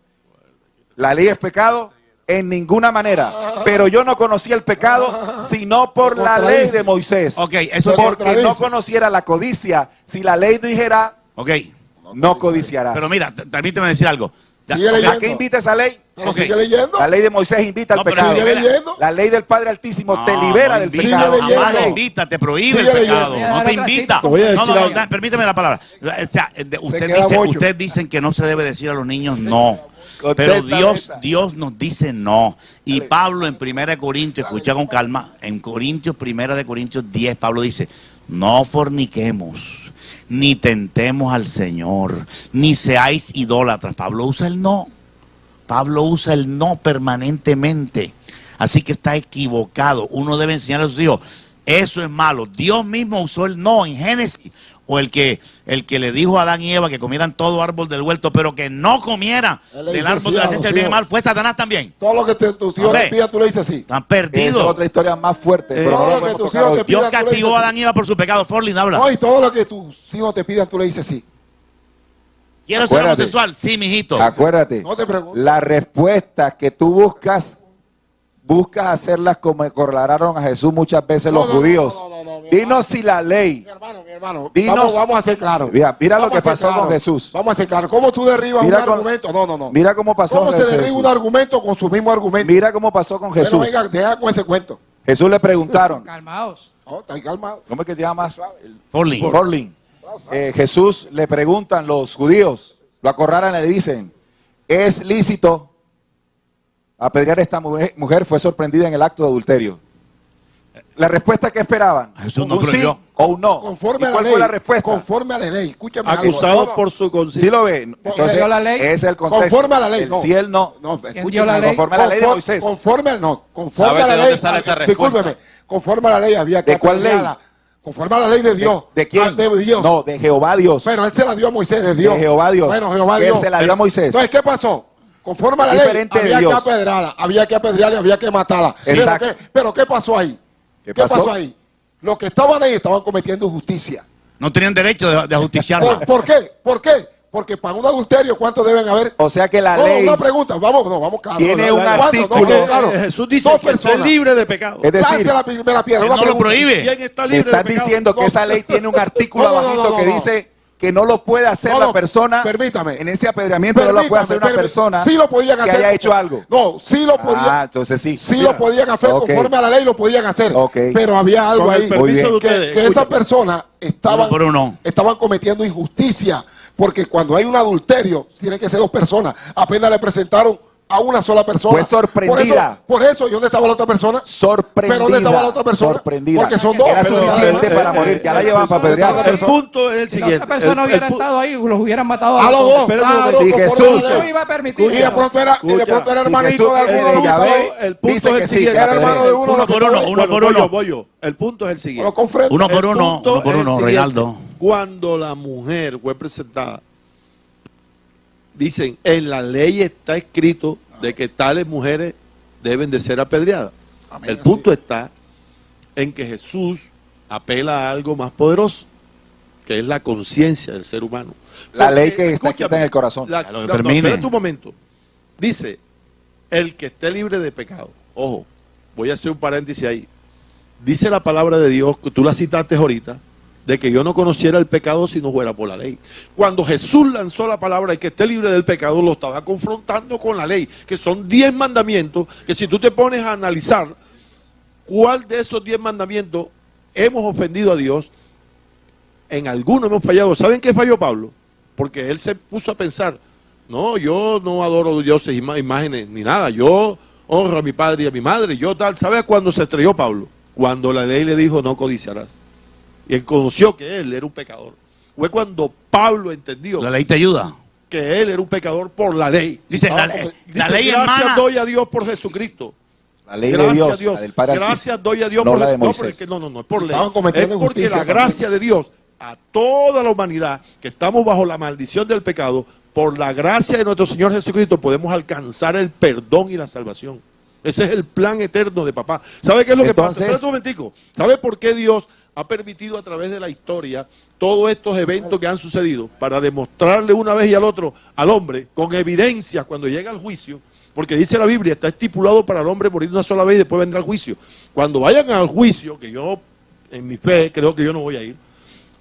¿La ley es pecado? En ninguna manera. Pero yo no conocí el pecado sino por la ley de Moisés. Ok, eso Porque no conociera la codicia. Si la ley dijera, Ok, no codiciarás. pero mira, permíteme decir algo. Ya, Sigue ok, leyendo. ¿A qué invita esa ley? Pero Ok. sigue leyendo. La ley de Moisés invita No, al pero pecado. sigue leyendo. La ley del Padre Altísimo No, te libera no del invita, pecado. Sigue leyendo. jamás invita, te prohíbe Sigue el pecado, leyendo. no te invita. Te voy a No, decir no, no, algo. permíteme la palabra. O sea, queda mucho. ustedes dicen que no se debe decir a los niños no. Pero Contesta Dios, esa. Dios nos dice no. Y Pablo en 1 Corintios, escucha con calma, en Corintios, 1 Corintios 10, Pablo dice, no forniquemos, ni tentemos al Señor, ni seáis idólatras. Pablo usa el no. Pablo usa el no permanentemente. Así que está equivocado. Uno debe enseñarle a sus hijos, eso es malo. Dios mismo usó el no en Génesis. O el que le dijo a Adán y Eva que comieran todo árbol del huerto, pero que no comieran Él le del dice árbol sí de la a ciencia los del bien y hijos. mal, fue Satanás también. Todo lo que tus hijos Hombre. te pidan, tú le dices sí. Están Esa es perdidos. otra historia más fuerte. pero no todo la lo que podemos tus tocar hijos hoy. te Dios pidan, tú le castigó dices a Adán y Eva por su pecado. Forlin, habla. No, y todo lo que tus hijos te pidan, tú le dices sí. ¿Quiero ser Acuérdate. homosexual? Sí, mijito. Acuérdate, No te pregunto. la respuesta que tú buscas hacerlas como correlaron a Jesús muchas veces No, los no, no, judíos. no, mi Dinos si la ley. Mi hermano, Dinos- vamos a ser claros. Mira lo Vamos que a ser pasó con claros. Jesús. Vamos a ser claros. ¿Cómo tú derribas Mira un con- argumento? No. Mira cómo pasó ¿Cómo con se derriba un Jesús. argumento con su mismo argumento? Mira cómo pasó con Jesús. Bueno, venga, deja con ese cuento. Jesús le preguntaron, Calmaos. No, está calmado. ¿cómo es que te llamas? Forlin. Forlin. Jesús le preguntan los judíos, lo acorralan y le dicen, ¿es lícito apedrear a esta mujer? Fue sorprendida en el acto de adulterio. ¿La respuesta que esperaban? Jesús no ¿Un sí prohibió. o un no? Conforme ¿Y a la cuál ley. fue la respuesta? Conforme a la ley. Escúchame algo. Acusados No, por su conciencia. ¿Sí lo ve? Entonces, dio la ley? ese es el contexto. Conforme a la ley. El sí, el no. No, ¿Quién escúchame dio la algo. ley? Conforme a la ley de Moisés. Conforme al no. Conforme ¿Sabes a la de ley. dónde sale esa respuesta? Discúlpeme. Conforme a la ley había que ¿De cuál ley? apedrearla. Conforme a la ley de Dios. ¿De quién? De Dios. No, de Jehová Dios. Pero él se la dio a Moisés, de Dios. De Jehová Dios. Bueno, Jehová Que Dios. él se la dio a Moisés. Entonces, ¿qué pasó? Conforme a la ley, Diferente de había que Dios. apedrearla, y había que matarla. Exacto. Pero ¿qué pasó ahí? ¿Qué pasó? ahí? Los que estaban ahí estaban cometiendo injusticia. No tenían derecho de ajusticiarla. ¿Por qué? ¿Por qué? Porque para un adulterio, ¿cuántos deben haber? O sea que la No, ley una pregunta, vamos claro. tiene un ¿Cuántos? artículo- claro. Jesús dice Dos que usted es personas. libre de pecado. es decir, Lance la primera piedra. Él una no lo pregunta. prohíbe. ¿Quién está libre estás de pecado? diciendo que No. esa ley tiene un artículo No, no, abajito no, no, que no. dice que no lo puede hacer la persona. Permítame. En ese apedreamiento no lo puede hacer una persona sí lo podían que hacer, haya hecho algo. No, sí lo podían. Ah, entonces sí. Sí Mira. lo podían hacer, Ok. conforme a la ley lo podían hacer. Ok. Pero había algo Con el ahí. permiso Muy bien. de ustedes. Que esas escúchame. personas estaban, Uno por uno. estaban cometiendo injusticia. Porque cuando hay un adulterio, tienen que ser dos personas. Apenas le presentaron a una sola persona. Fue sorprendida. Por eso, ¿y dónde estaba la otra persona? Sorprendida. ¿Pero dónde estaba la otra persona? Sorprendida. Porque son dos. Era Pero- suficiente para morir. Ya la llevan para apedrear. El punto es el Si la siguiente. otra persona El hubiera pu- estado ahí, los hubieran matado A los dos. Espérate, Claro, sí, conforme Jesús. a la No ley. iba a permitir. Y de pronto era, Escucha, hermanito Jesús, de alguno de los Yahvé, dos. El punto dice es que el sí, siguiente. que era hermano de uno, uno por uno, uno por uno. Voy yo. El punto es el Lo siguiente. confronto. Uno por El uno, punto uno por es el uno, siguiente. Reinaldo. Cuando la mujer fue presentada, dicen, en la ley está escrito de que tales mujeres deben de ser apedreadas. Amén, El punto está en que Jesús apela a algo más poderoso, que es la conciencia del ser humano. La Porque, ley que está escúchame, escrita en el corazón. A lo que termine. espérate un momento. Dice, el que esté libre de pecado. Ojo, voy a hacer un paréntesis ahí. Dice la palabra de Dios, que tú la citaste ahorita, de que yo no conociera el pecado si no fuera por la ley. Cuando Jesús lanzó la palabra de que esté libre del pecado, lo estaba confrontando con la ley, que son 10 mandamientos, que si tú te pones a analizar cuál de esos 10 mandamientos hemos ofendido a Dios, en alguno hemos fallado. ¿Saben qué falló Pablo? Porque él se puso a pensar, no, yo no adoro dioses, imágenes, ni nada, yo honro a mi padre y a mi madre, yo tal. ¿Sabes cuándo se estrelló Pablo? Cuando la ley le dijo, no codiciarás. Y él conoció que él era un pecador. Fue cuando Pablo entendió La ley te ayuda. que él era un pecador por la ley. Dice, la Dice, ley gracias hermana. doy a Dios por Jesucristo. La ley Gracias de Dios, a Dios. la del Padre Gracias Altísimo. doy a Dios No por la de no, Moisés. no es por ley. Estaban cometiendo Es porque injusticia la gracia de Dios a toda la humanidad que estamos bajo la maldición del pecado, por la gracia de nuestro Señor Jesucristo podemos alcanzar el perdón y la salvación. Ese es el plan eterno de papá. ¿Sabe qué es lo que pasa? Entonces- Espera un momentico. ¿Sabe por qué Dios ha permitido a través de la historia todos estos eventos que han sucedido? Para demostrarle una vez y al otro, al hombre, con evidencias cuando llega al juicio. Porque dice la Biblia, está estipulado para el hombre morir una sola vez y después vendrá el juicio. Cuando vayan al juicio, que yo, en mi fe, creo que yo no voy a ir,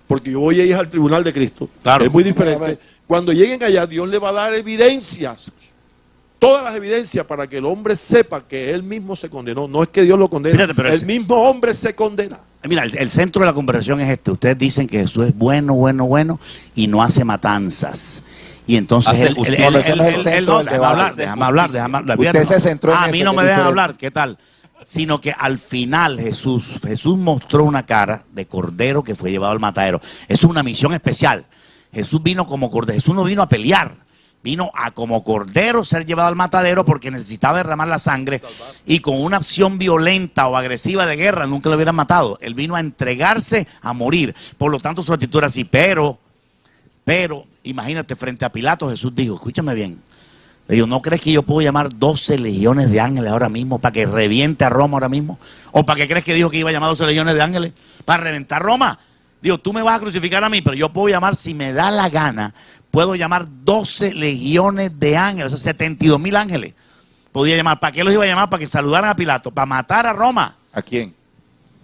porque yo voy a ir al tribunal de Cristo. Claro. Es muy diferente. Cuando lleguen allá, Dios le va a dar evidencias. Todas las evidencias para que el hombre sepa que él mismo se condenó. No es que Dios lo condene. Fíjate, pero el mismo hombre se condena. Mira, el centro de la conversación es este. Ustedes dicen que Jesús es bueno, bueno, bueno y no hace matanzas. Y entonces Hace él, justicia. No, ese no es el centro del debate. déjame hablar. Usted se centró en A eso, mí no que me es dejan diferente. hablar, ¿qué tal? Sino que al final Jesús mostró una cara de cordero que fue llevado al matadero. Eso es una misión especial. Jesús vino como cordero. Jesús no vino a pelear. Vino a como cordero ser llevado al matadero porque necesitaba derramar la sangre y con una acción violenta o agresiva de guerra nunca lo hubieran matado. Él vino a entregarse a morir. Por lo tanto su actitud era así. Pero, imagínate, frente a Pilato Jesús dijo, escúchame bien. Le digo, ¿no crees que yo puedo llamar 12 legiones de ángeles ahora mismo para que reviente a Roma ahora mismo? ¿O para qué crees que dijo que iba a llamar 12 legiones de ángeles? ¿Para reventar Roma? Digo, tú me vas a crucificar a mí, pero yo puedo llamar, si me da la gana, puedo llamar 12 legiones de ángeles, o sea, 72,000 ángeles. Podía llamar, ¿para qué los iba a llamar? Para que saludaran a Pilato, para matar a Roma. ¿A quién?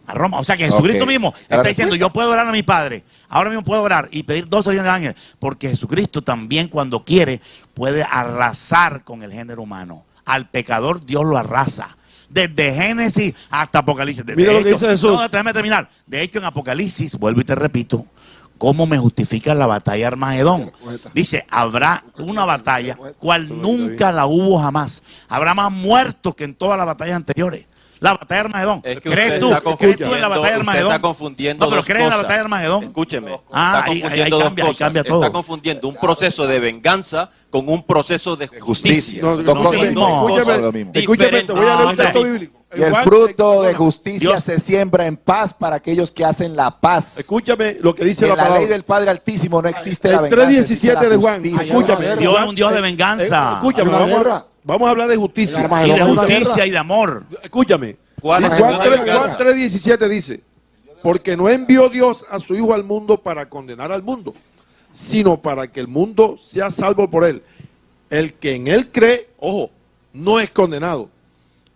A Roma. O sea que Jesucristo Ok. mismo está diciendo, yo puedo orar a mi Padre, ahora mismo puedo orar y pedir 12 legiones de ángeles, porque Jesucristo también cuando quiere puede arrasar con el género humano. Al pecador Dios lo arrasa. Desde Génesis hasta Apocalipsis. Mira lo que dice Jesús. No, déjame terminar. De hecho, en Apocalipsis, vuelvo y te repito, ¿cómo me justifica la batalla de Armagedón? Dice, habrá una batalla cual nunca la hubo jamás. Habrá más muertos que en todas las batallas anteriores. la batalla de Armagedón. Es que ¿Crees usted tú? está ¿Crees tú en la batalla de usted Armagedón? está confundiendo No, pero dos ¿crees en la cosas. batalla de Armagedón? Escúcheme. Ah, está ahí confundiendo dos cambia, ahí cosas. cambia todo. Está confundiendo un proceso de venganza con un proceso de justicia. No, Dos cosas escúchame, distintas. escúchame, Lo mismo. escúchame, te voy a leer un texto No, bíblico. Y el Igual, fruto de perdona, justicia Dios. se siembra en paz para aquellos que hacen la paz. Escúchame lo que dice En la la palabra. ley del Padre Altísimo no existe la El venganza. 3:17 de Juan. Justicia. Escúchame. Dios es un Dios de venganza. Escúchame, Hay una vamos, guerra. vamos a hablar de justicia. En Y Armagedón de hay una justicia guerra. y de amor. Escúchame. ¿Cuál es Juan la 3, guerra? Juan 3:17 dice, porque no envió Dios a su Hijo al mundo para condenar al mundo, sino para que el mundo sea salvo por él. El que en él cree, ojo, no es condenado,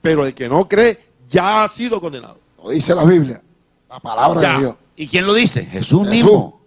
pero el que no cree ya ha sido condenado. Lo dice la Biblia, la palabra Ya. de Dios. ¿Y quién lo dice? Jesús Jesús. mismo.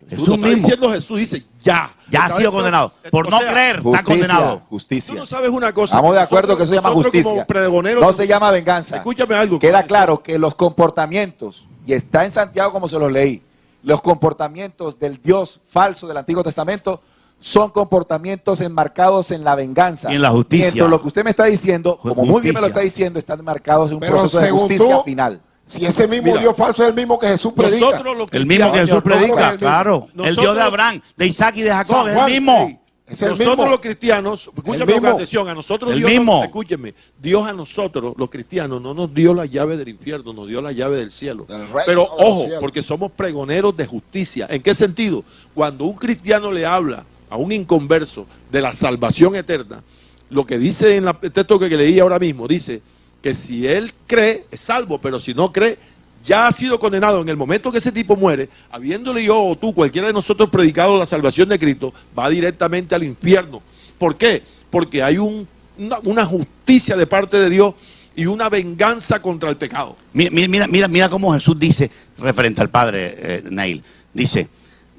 Jesús Jesús no está mismo. diciendo Jesús, dice ya. Ya ha Está sido dentro- condenado. Por o no sea, creer, está Justicia, condenado. Tú justicia. no sabes una cosa. Estamos de acuerdo que eso se llama nosotros como justicia. pregoneros No de se llama justicia. venganza. Escúchame algo. Queda claro que los comportamientos, y está en Santiago como se los leí, los comportamientos del Dios falso del Antiguo Testamento son comportamientos enmarcados en la venganza. Y en la justicia. Mientras lo que usted me está diciendo, como muy bien me lo Justicia. está diciendo, están enmarcados en un Pero proceso de según justicia tú, final. Si ese mismo Mira, Dios falso es el mismo que Jesús predica. Nosotros los El mismo que cristianos- Jesús predica, nosotros- claro. El nosotros- Dios de Abraham, de Isaac y de Jacob, San es Juan, el mismo. sí. Es el Nosotros mismo. los cristianos, escúchame mismo. con atención, a nosotros El Dios, mismo. escúcheme, Dios a nosotros, los cristianos, no nos dio la llave del infierno, nos dio la llave del cielo. Del reino Pero de los ojo, cielos. porque somos pregoneros de justicia. ¿En qué sentido? Cuando un cristiano le habla a un inconverso de la salvación eterna, lo que dice en el texto que leí ahora mismo, dice que si él cree, es salvo, pero si no cree, ya ha sido condenado. En el momento que ese tipo muere, habiéndole yo o tú, cualquiera de nosotros predicado la salvación de Cristo, va directamente al infierno. ¿Por qué? Porque hay una justicia de parte de Dios y una venganza contra el pecado. Mira cómo Jesús dice, referente al Padre Neil, dice,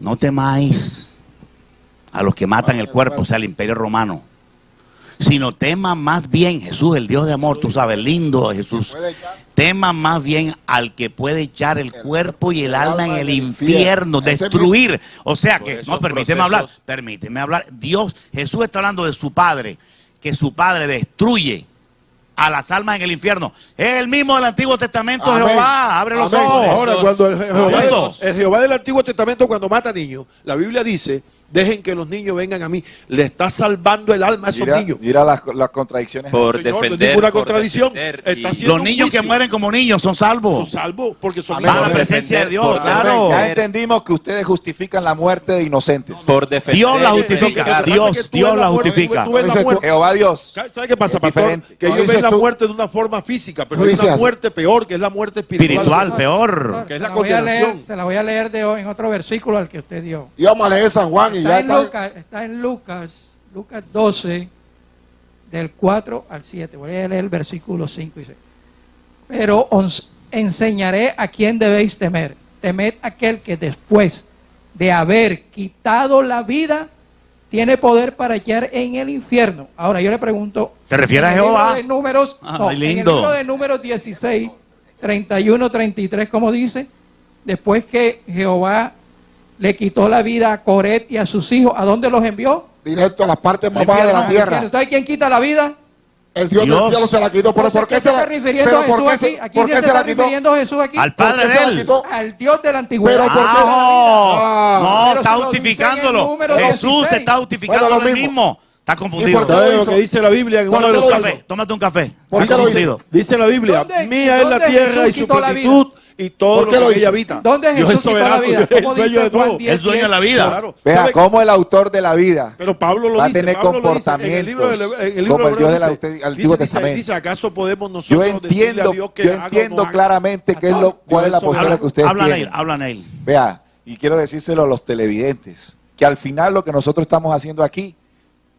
no temáis a los que matan el cuerpo, o sea, el imperio romano, sino teman más bien, Jesús, el Dios de amor, tú sabes, lindo Jesús, Puede echar teman más bien al que puede echar el cuerpo y el alma en el infierno, Ese destruir. O sea Por que, esos no, permíteme hablar. Dios, Jesús está hablando de su Padre, que su Padre destruye a las almas en el infierno. Es el mismo del Antiguo Testamento, Amén. Jehová, abre los Amén. ojos. Ahora, cuando Esos. el Jehová del Antiguo Testamento, cuando mata niños, la Biblia dice, dejen que los niños vengan a mí. Le está salvando el alma a esos niños. Mira las contradicciones. Por Señor, no es defender. ninguna por contradicción. defender Está y- haciendo Los niños que juicio. mueren como niños son salvos. Son salvos porque son Amén. Van a la hijos de Dios. presencia de Dios, por claro. Ya entendimos que ustedes justifican la muerte de inocentes. Por defender. Dios la y justifica. criticar. Dios la justifica. Tú ves la muerte. Jehová Dios. ¿Sabes qué pasa, Es pastor? diferente. Que No, ellos dices ven la tú- muerte de una forma física, pero Tú hay una dices- muerte peor, que es la muerte Espiritual, peor. Que es la Se voy a leer, condenación. se la voy a leer en otro versículo al que usted dio. Y vamos a leer San Juan y ya Está en Lucas 12, del 4 al 7. Voy a leer el versículo 5 y 6. Pero os enseñaré a quién debéis temer. Temed aquel que después de haber quitado la vida, tiene poder para echar en el infierno. Ahora yo le pregunto. ¿Te refieres a en el libro Jehová? de Números, Ah, no, muy en el lindo. libro de Números 16, 31, 33, como dice, después que Jehová le quitó la vida a Coret y a sus hijos, ¿a dónde los envió? directo a las partes más bajas de la tierra. ¿Sabe quién quita la vida? El Dios Dios. del cielo se la quitó. ¿Pero Entonces, por qué ¿qué se está refiriendo pero Jesús por qué aquí? Aquí por sí qué se se la está quitó? refiriendo Jesús aquí Al ¿Por Padre qué de se la él. quitó? al Dios de la antigüedad. Pero ¿por qué? No, no, Pero está se lo dice en el justificándolo. número Jesús 16. está justificando Bueno, lo él mismo. mismo. Está confundido. por qué ¿Sabes lo lo hizo? que dice la Biblia en ¿Por uno qué de lo los hizo? casos? Tómate un café. ¿Por Está qué lo hizo? confundido. Dice la Biblia, ¿Dónde- mía es la dónde tierra Jesús y su quitó la vida? plenitud y todo ¿Por lo qué que lo ella hizo? habita. ¿Dónde Dios Jesús es quitó la soberano, vida? Dios es el ¿Cómo dueño dice de todo. Juan 10? Es dueño de la vida. Claro. Vea ¿Sabe? cómo el autor de la vida Pero Pablo lo va a dice. tener Pablo lo dice en el libro comportamientos en el libro como el de Dios Hebreos del dice, Antiguo dice, Testamento. dice, ¿acaso podemos yo nosotros decirle a entiendo, Dios que yo haga o no entiendo haga? claramente qué es cuál es la postura que ustedes tienen. Habla Neil. Vea, y quiero decírselo a los televidentes, que al final lo que nosotros estamos haciendo aquí,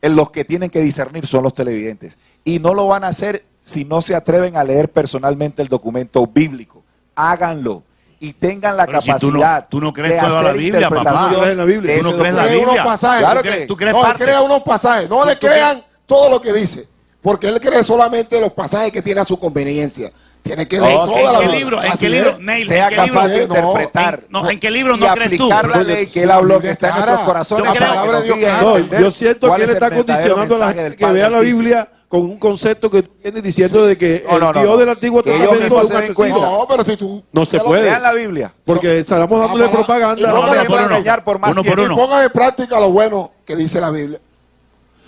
los que tienen que discernir son los televidentes. Y no lo van a hacer si no se atreven a leer personalmente el documento bíblico. Háganlo y tengan la Pero si tú no- capacidad tú no crees de toda la hacer Biblia, papá. interpretación Tú no crees en la Biblia. de Tú no ese crees la documento. Cree Biblia. unos pasajes. Claro ¿Tú que crees- tú crees no, parte? él crea unos pasajes. No le crean todo lo que dice. Porque él cree solamente los pasajes que tiene a su conveniencia. Tiene que leer No, toda sí, la ¿En qué Biblia. libro? ¿En Así qué libro? es. Neil, sea ¿en qué capaz libro? de No, interpretar ¿En qué libro y no crees tú? aplicar la ley que él La habló Biblia que está en clara. nuestros corazones Yo creo- para que nos Dios guíe a clara. No, entender yo siento cuál que él es el está verdadero condicionando a la mensaje gente del que Padre vea la Altísimo. Biblia con un concepto que tú tienes diciendo de que No, el Dios del Antiguo Que ellos Testamento mismos es se un den asesino. cuenta. No, pero si tú... No se ya lo- puede. Lean la Biblia. Porque estamos dándole Vamos a- propaganda. y no No me me por pueden uno. engañar por más Uno que... por uno. Y pongan en práctica lo bueno que dice la Biblia.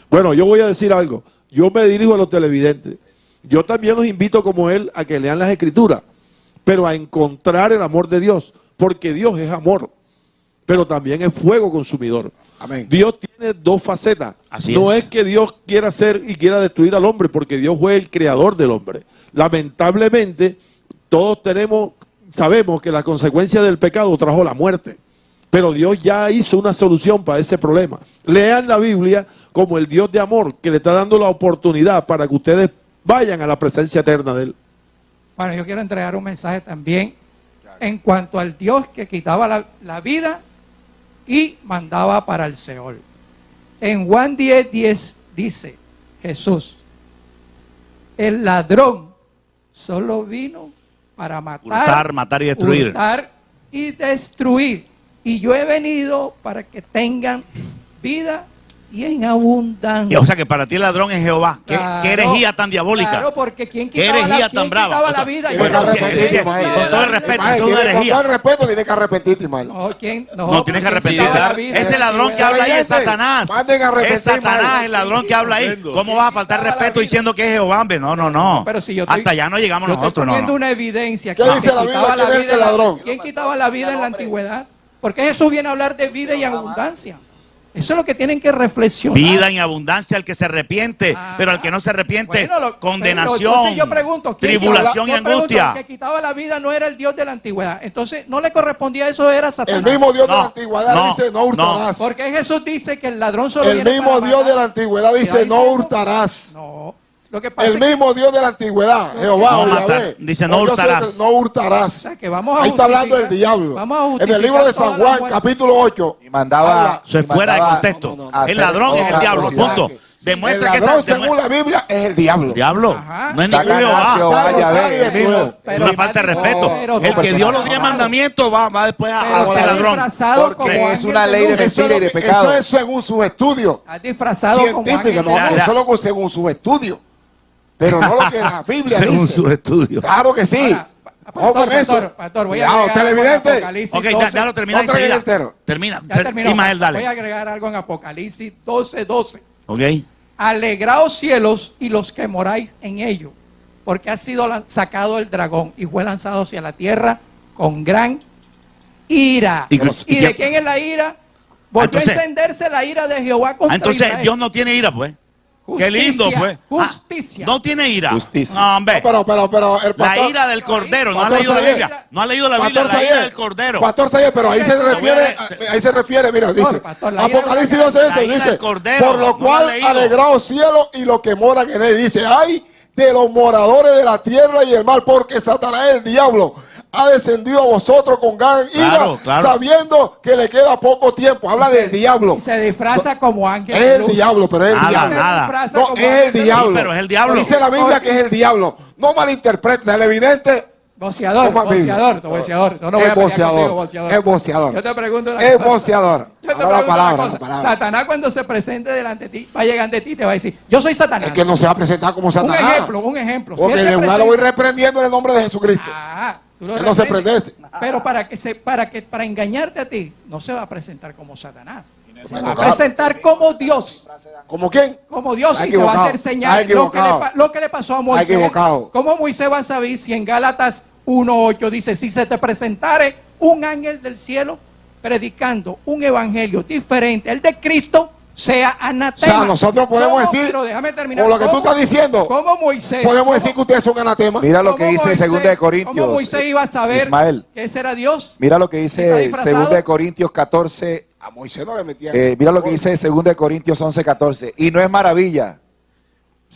Bueno, yo voy a decir algo. Yo me dirijo a los televidentes. Yo también los invito como él a que lean las Escrituras, pero a encontrar el amor de Dios, porque Dios es amor, pero también es fuego consumidor. Amén. Dios tiene dos facetas. Así No es. es que Dios quiera hacer y quiera destruir al hombre, porque Dios fue el creador del hombre. Lamentablemente, todos sabemos que la consecuencia del pecado trajo la muerte. Pero Dios ya hizo una solución para ese problema. Lean la Biblia como el Dios de amor que le está dando la oportunidad para que ustedes vayan a la presencia eterna de Él. Bueno, yo quiero entregar un mensaje también en cuanto al Dios que quitaba la vida y mandaba para el Seol. En Juan 10:10 dice Jesús, el ladrón solo vino para Hurtar, matar y destruir. hurtar y destruir. Y yo he venido para que tengan vida y en abundancia. O sea que para ti el ladrón es Jehová. ¿Qué, Claro, qué herejía tan diabólica? Claro, porque ¿quién ¿Qué quitaba herejía la, tan quién brava? quitaba O sea, la vida? tiene que arrepentirse, Ismael. Con todo el respeto, Ismael, eso es una tiene- con herejía. todo el respeto, tiene que arrepentirte, Ismael. No, ¿quién? No, tienes que ¿quién arrepentirte. quitaba la vida? Ese ladrón que habla ahí es Satanás. Manden a arrepentir, Es Satanás Mario. el ladrón que habla ahí. ¿Cómo vas a faltar respeto diciendo que es Jehová? Hombre? No, no, no. Pero si yo estoy- Hasta allá no llegamos Yo estoy nosotros, no. poniendo no. una evidencia. ¿Qué que dice la quitaba Biblia? ¿Quién es el ladrón? ¿Quién quitaba la vida en la antigüedad? Porque Jesús viene a hablar de vida y abundancia. Eso es lo que tienen que reflexionar. Vida en abundancia al que se arrepiente, Ah, pero al que no se arrepiente, bueno, pero condenación, entonces yo pregunto, ¿quién tribulación y yo pregunto, angustia. el que quitaba la vida no era el Dios de la antigüedad. Entonces, no le correspondía eso, era Satanás. El mismo Dios de No, la antigüedad no, dice no hurtarás. Porque Jesús dice que el ladrón solo El viene mismo para Dios matar. de la antigüedad Y dice ahí no se- hurtarás. No, lo que pasa El es que, mismo Dios de la antigüedad, Jehová No o matar. Yahvé. Dice, no Oh, yo soy el hurtarás. que no hurtarás. o sea, que vamos a Ahí está hablando justificar- del diablo. vamos a En el justificar libro de San toda la Juan, muerte. capítulo 8. Y mandaba... Eso es y fuera de mandaba contexto. no, a El hacer ladrón es el otra diablo, atrocidad. punto. Demuestra El que ladrón, esa- según la Biblia, es el diablo. Diablo, Ajá. no es ningún Satanás, Jehová. Jehová, Claro, Yahvé, claro, el mismo. Es una falta de respeto. pero El que dio los 10 claro. mandamientos va después a Pero ser está ladrón. disfrazado Porque como es ángel una ley de luz. mentira y de pecado. Eso es según sus estudios Está disfrazado como científicos, ángel no, de Ya, luz. ya. eso es según sus estudios. Pero no lo que la Biblia Según dice. sus estudios. Claro que sí. Ahora, Ojo con eso. Pastor, voy a Cuidado, agregar algo en televidente. Apocalipsis Ok, 12. ya lo termina Otra vez enseguida. entero. Termina. Ya terminó. Ismael, Voy a dale. agregar algo en Apocalipsis 12:12. Ok. Alegraos cielos y los que moráis en ellos, porque ha sido sacado el dragón y fue lanzado hacia la tierra con gran ira. Y- ¿Y de quién es la ira? Volvió Entonces- a encenderse la ira de Jehová contra Entonces Israel. Dios no tiene ira, pues. Qué Justicia, lindo, pues. Justicia. No tiene ira. Justicia. No, hombre. Pero el La pastor, ira del cordero. No ha Pastor leído la Sayed. Biblia. No ha leído la Biblia. Pastor La ira Sayed. del cordero. Pastor Sayed, pero ahí se Te voy a refiere, leer. ahí se refiere, mira, dice, pastor, la ira Apocalipsis del 12, la ira dice, del cordero, por lo no lo cual ha leído. alegraos cielos y los que moran en él. Dice, ay de los moradores de la tierra y el mar, porque Satanás el diablo ha descendido a vosotros con gran ira, Claro, claro. sabiendo que le queda poco tiempo. Habla del diablo. Y se disfraza como ángel Es de el luz. diablo, pero es el Nada, diablo. nada. Se disfraza No, como es el ángel de luz. diablo. Sí, pero es el diablo. Dice la Biblia que es el diablo. No malinterprete, el evidente Boceador, Toma, boceador, boceador. Yo no voy es a pelear boceador. contigo, boceador. Es boceador. Yo te pregunto una Es cosa. boceador. Yo te Ahora pregunto la palabra, una la cosa. palabra. Satanás cuando se presente delante de ti, va a llegar ante ti y te va a decir, yo soy Satanás. Es que no se va a presentar como un Satanás. ejemplo, un ejemplo. Si Porque él se de una lo presenta- voy reprendiendo en el nombre de Jesucristo. Tú lo Él no se reprendes. prende. Pero para engañarte a ti, no se va a presentar como Satanás. Se va a equivocado. presentar como Dios. ¿Como quién? Como Dios, Está y te va a equivocado. hacer señal Está lo que, equivocado. lo que le pasó a Moisés. equivocado. ¿Cómo Moisés va a saber si en Gálatas 1:8 dice, si se te presentare un ángel del cielo predicando un evangelio diferente al de Cristo, sea O anatema? sea, nosotros podemos ¿Cómo? decir, Pero déjame terminar. por lo que tú ¿Cómo? estás diciendo, ¿Cómo Moisés? podemos decir que ustedes son anatemas. Mira lo que ¿Cómo dice Moisés- 2 de Corintios. ¿Cómo Moisés iba a saber Ismael. que ese era Dios? Mira lo que ¿Está dice disfrazado? 2 de Corintios 14. A Moisés no le metían. Mira lo que dice 2 de Corintios 11:14. Y no es maravilla.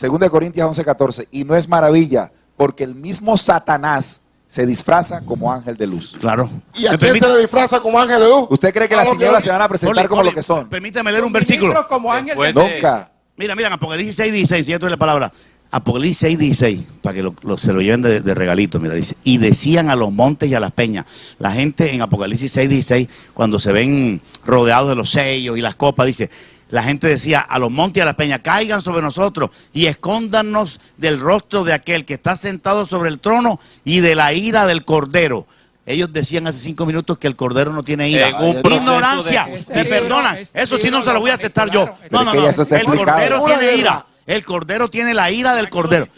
2 de Corintios 11:14. Y no es maravilla, porque el mismo Satanás se disfraza como ángel de luz. Claro. ¿Y a ¿Me quién permite- se le disfraza como ángel de luz? ¿Usted cree que A las lo que- tinieblas se van a presentar Oli, como Oli, lo que son? Permítame leer un Ministros versículo. como ángel de Después de- Nunca. Mira, en Apocalipsis 6:16, cierto es la palabra. Apocalipsis 6:16, para que se lo lleven de regalito, mira, dice, y decían a los montes y a las peñas. La gente en Apocalipsis 6:16, cuando se ven rodeados de los sellos y las copas, dice, la gente decía, a los montes y a la peña, caigan sobre nosotros y escóndanos del rostro de aquel que está sentado sobre el trono y de la ira del Cordero. Ellos decían hace 5 minutos que el Cordero no tiene ira. Ignorancia, me perdonan. Eso sí no se lo voy a aceptar yo. No, el Cordero tiene ira. El Cordero tiene la ira del Cordero.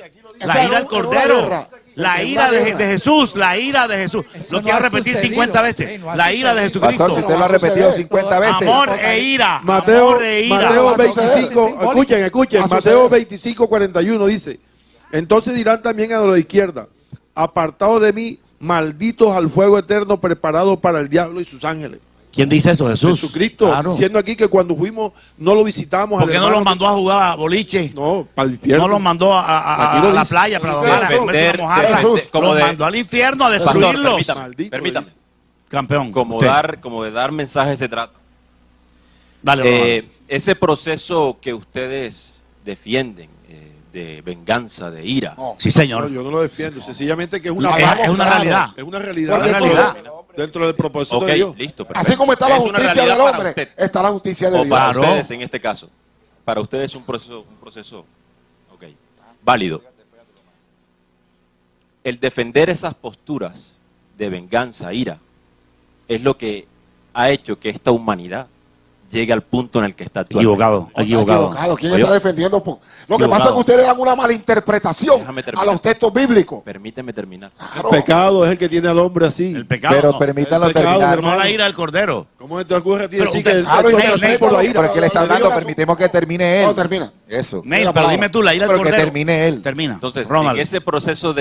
La ira del Cordero. La ira de Jesús, la ira de Jesús. Lo quiero repetir 50 veces. La ira de Jesucristo. Pastor, si usted lo ha repetido 50 veces. Amor e ira. Mateo, Amor e ira. Mateo 25, escuchen, Mateo 25, 41 dice, entonces dirán también a la izquierda, apartados de mí, malditos al fuego eterno preparado para el diablo y sus ángeles. ¿Quién dice eso? Jesús. Jesucristo, Claro. diciendo aquí que cuando fuimos no lo visitamos. ¿Por qué no los mandó a jugar a boliche? No, para el infierno. No los mandó a la playa para los mandó al infierno a destruirlos. Permítame. Campeón. Como de dar mensajes se trata. Dale, ese proceso que ustedes defienden de venganza, de ira. No, sí, señor. No, yo no lo defiendo, sencillamente que es una realidad. Es una realidad. Una realidad. Dentro del propósito Ok, de Dios. listo. Perfecto. Así como está la Es una justicia del realidad para hombre, usted. está la justicia de O Dios. para Claro. ustedes en este caso. Para ustedes es un proceso okay, válido. El defender esas posturas de venganza, ira, es lo que ha hecho que esta humanidad llegue al punto en el que está actualmente. Equivocado. ¿Quién Oye, está defendiendo? Lo que equivocado. pasa es que ustedes dan una mala interpretación Déjame a terminar. los textos bíblicos. Permíteme terminar. Claro. El pecado es el que tiene al hombre así. El pecado. Pero no. permítanlo El pecado, terminar. hermano. No la ira del Cordero. ¿Cómo te ocurre a ti Pero decir usted- que el Claro, pecado usted- es por la ira? Pero es que le está hablando, permitemos que termine él. No, termina. Eso. Neil, pero dime tú, la ira del Pero que Cordero. termine él. Termina. Entonces, Ronald. en ese proceso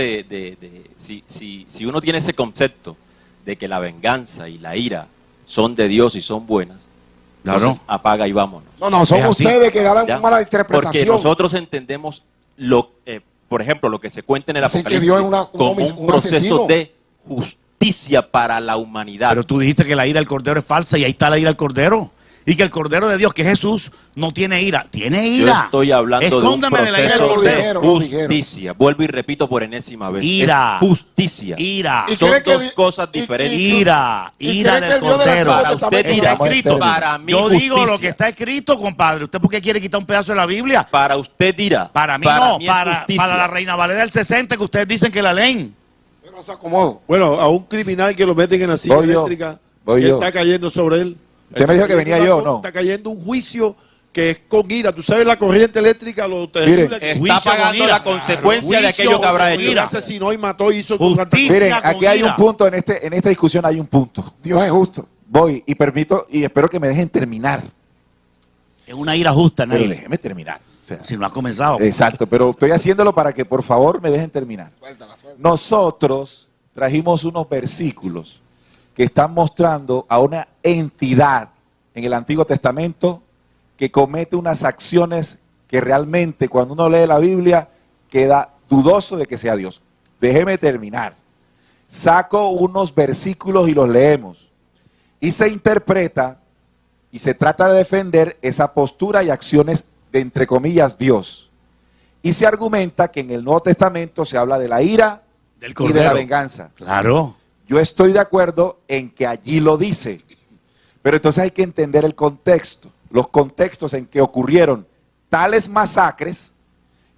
si uno tiene ese concepto de que la venganza y la ira son de Dios y son buenas, Claro. entonces apaga y vámonos. No, son Es así. ustedes que dan ¿Ya? una mala Porque interpretación. nosotros entendemos por ejemplo, lo que se cuenta en el Dicen que Apocalipsis Dios es como un proceso asesino. de justicia para la humanidad. Pero tú dijiste que la ira del Cordero es falsa y ahí está la ira del Cordero. Y que el Cordero de Dios, que es Jesús, no tiene ira. Tiene ira. Yo estoy hablando Escóndame de de un la ira del proceso Cordero. de Lo dijeron. justicia. Vuelvo y repito por enésima vez. Ira. Es justicia. Ira. Y Son cree que dos di- cosas y- diferentes. Ira. ¿Y Ira cree que del el Dios del Cordero. Para Antiguo usted Testamento está Estamos en escrito, términos. para mí Yo digo lo justicia. que está escrito, compadre. ¿Usted por qué quiere quitar un pedazo de la Biblia? Para usted dirá. Para mí no, es para justicia. la Reina Valera del 60 que ustedes dicen que la leen. Yo no se acomodo. Bueno, a un criminal que lo meten en la silla Voy yo. eléctrica, Voy ¿qué yo. está cayendo sobre él? Usted me dijo que venía yo, ¿no? Está cayendo un juicio que es con ira. Tú sabes la corriente eléctrica, lo terrible que Está Juicio con pagando ira. la consecuencia de Juicio aquello que habrá con hecho. él asesinó y mató y hizo con Justicia. Miren, con aquí hay ira. un punto, en esta discusión hay un punto. Dios es justo. Voy y permito y espero que me dejen terminar. Es una ira justa, Pero Neil. déjeme terminar. O sea, Si no has comenzado. exacto, pero estoy haciéndolo para que por favor me dejen terminar. Nosotros trajimos unos versículos que están mostrando a una entidad en el Antiguo Testamento que comete unas acciones que realmente cuando uno lee la Biblia queda dudoso de que sea Dios. Déjeme terminar. Saco unos versículos y los leemos. Y se interpreta y se trata de defender esa postura y acciones de, entre comillas, Dios. Y se argumenta que en el Nuevo Testamento se habla de la ira Del y de Cordero. la venganza. Claro. Yo estoy de acuerdo en que allí lo dice, pero entonces hay que entender el contexto, los contextos en que ocurrieron tales masacres.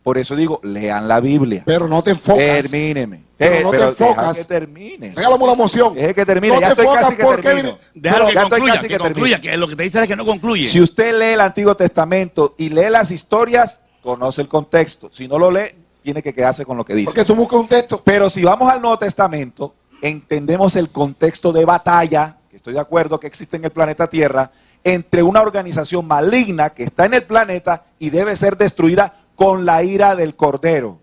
Por eso digo, lean la Biblia. Pero no te enfocas. Termíneme. Pero no te deja enfocas. que termine. Regálame una moción. Deje que termine. No ya te estoy enfocas casi que porque termino. Déjalo Pero que ya estoy concluya, casi que termino. concluya, que lo que te dice es que no concluye. Si usted lee el Antiguo Testamento y lee las historias, conoce el contexto. Si no lo lee, tiene que quedarse con lo que dice. Porque tú buscas un texto. Pero si vamos al Nuevo Testamento, entendemos el contexto de batalla, que estoy de acuerdo que existe en el planeta Tierra, entre una organización maligna que está en el planeta y debe ser destruida con la ira del Cordero.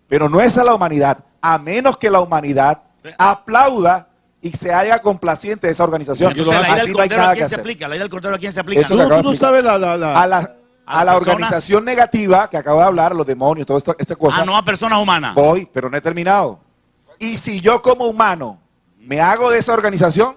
Pero no es a la humanidad, a menos que la humanidad aplauda y se haga complaciente de esa organización. Entonces, la ira Así del no hay Cordero nada a que quién se hacer. aplica. La ira del Cordero a quién se aplica. Eso Tú, que acabo tú no de sabes a la personas. organización negativa que acabo de hablar, los demonios, toda esta cosa. Ah, no a personas humanas. Voy, pero no he terminado. Y si yo como humano me hago de esa organización,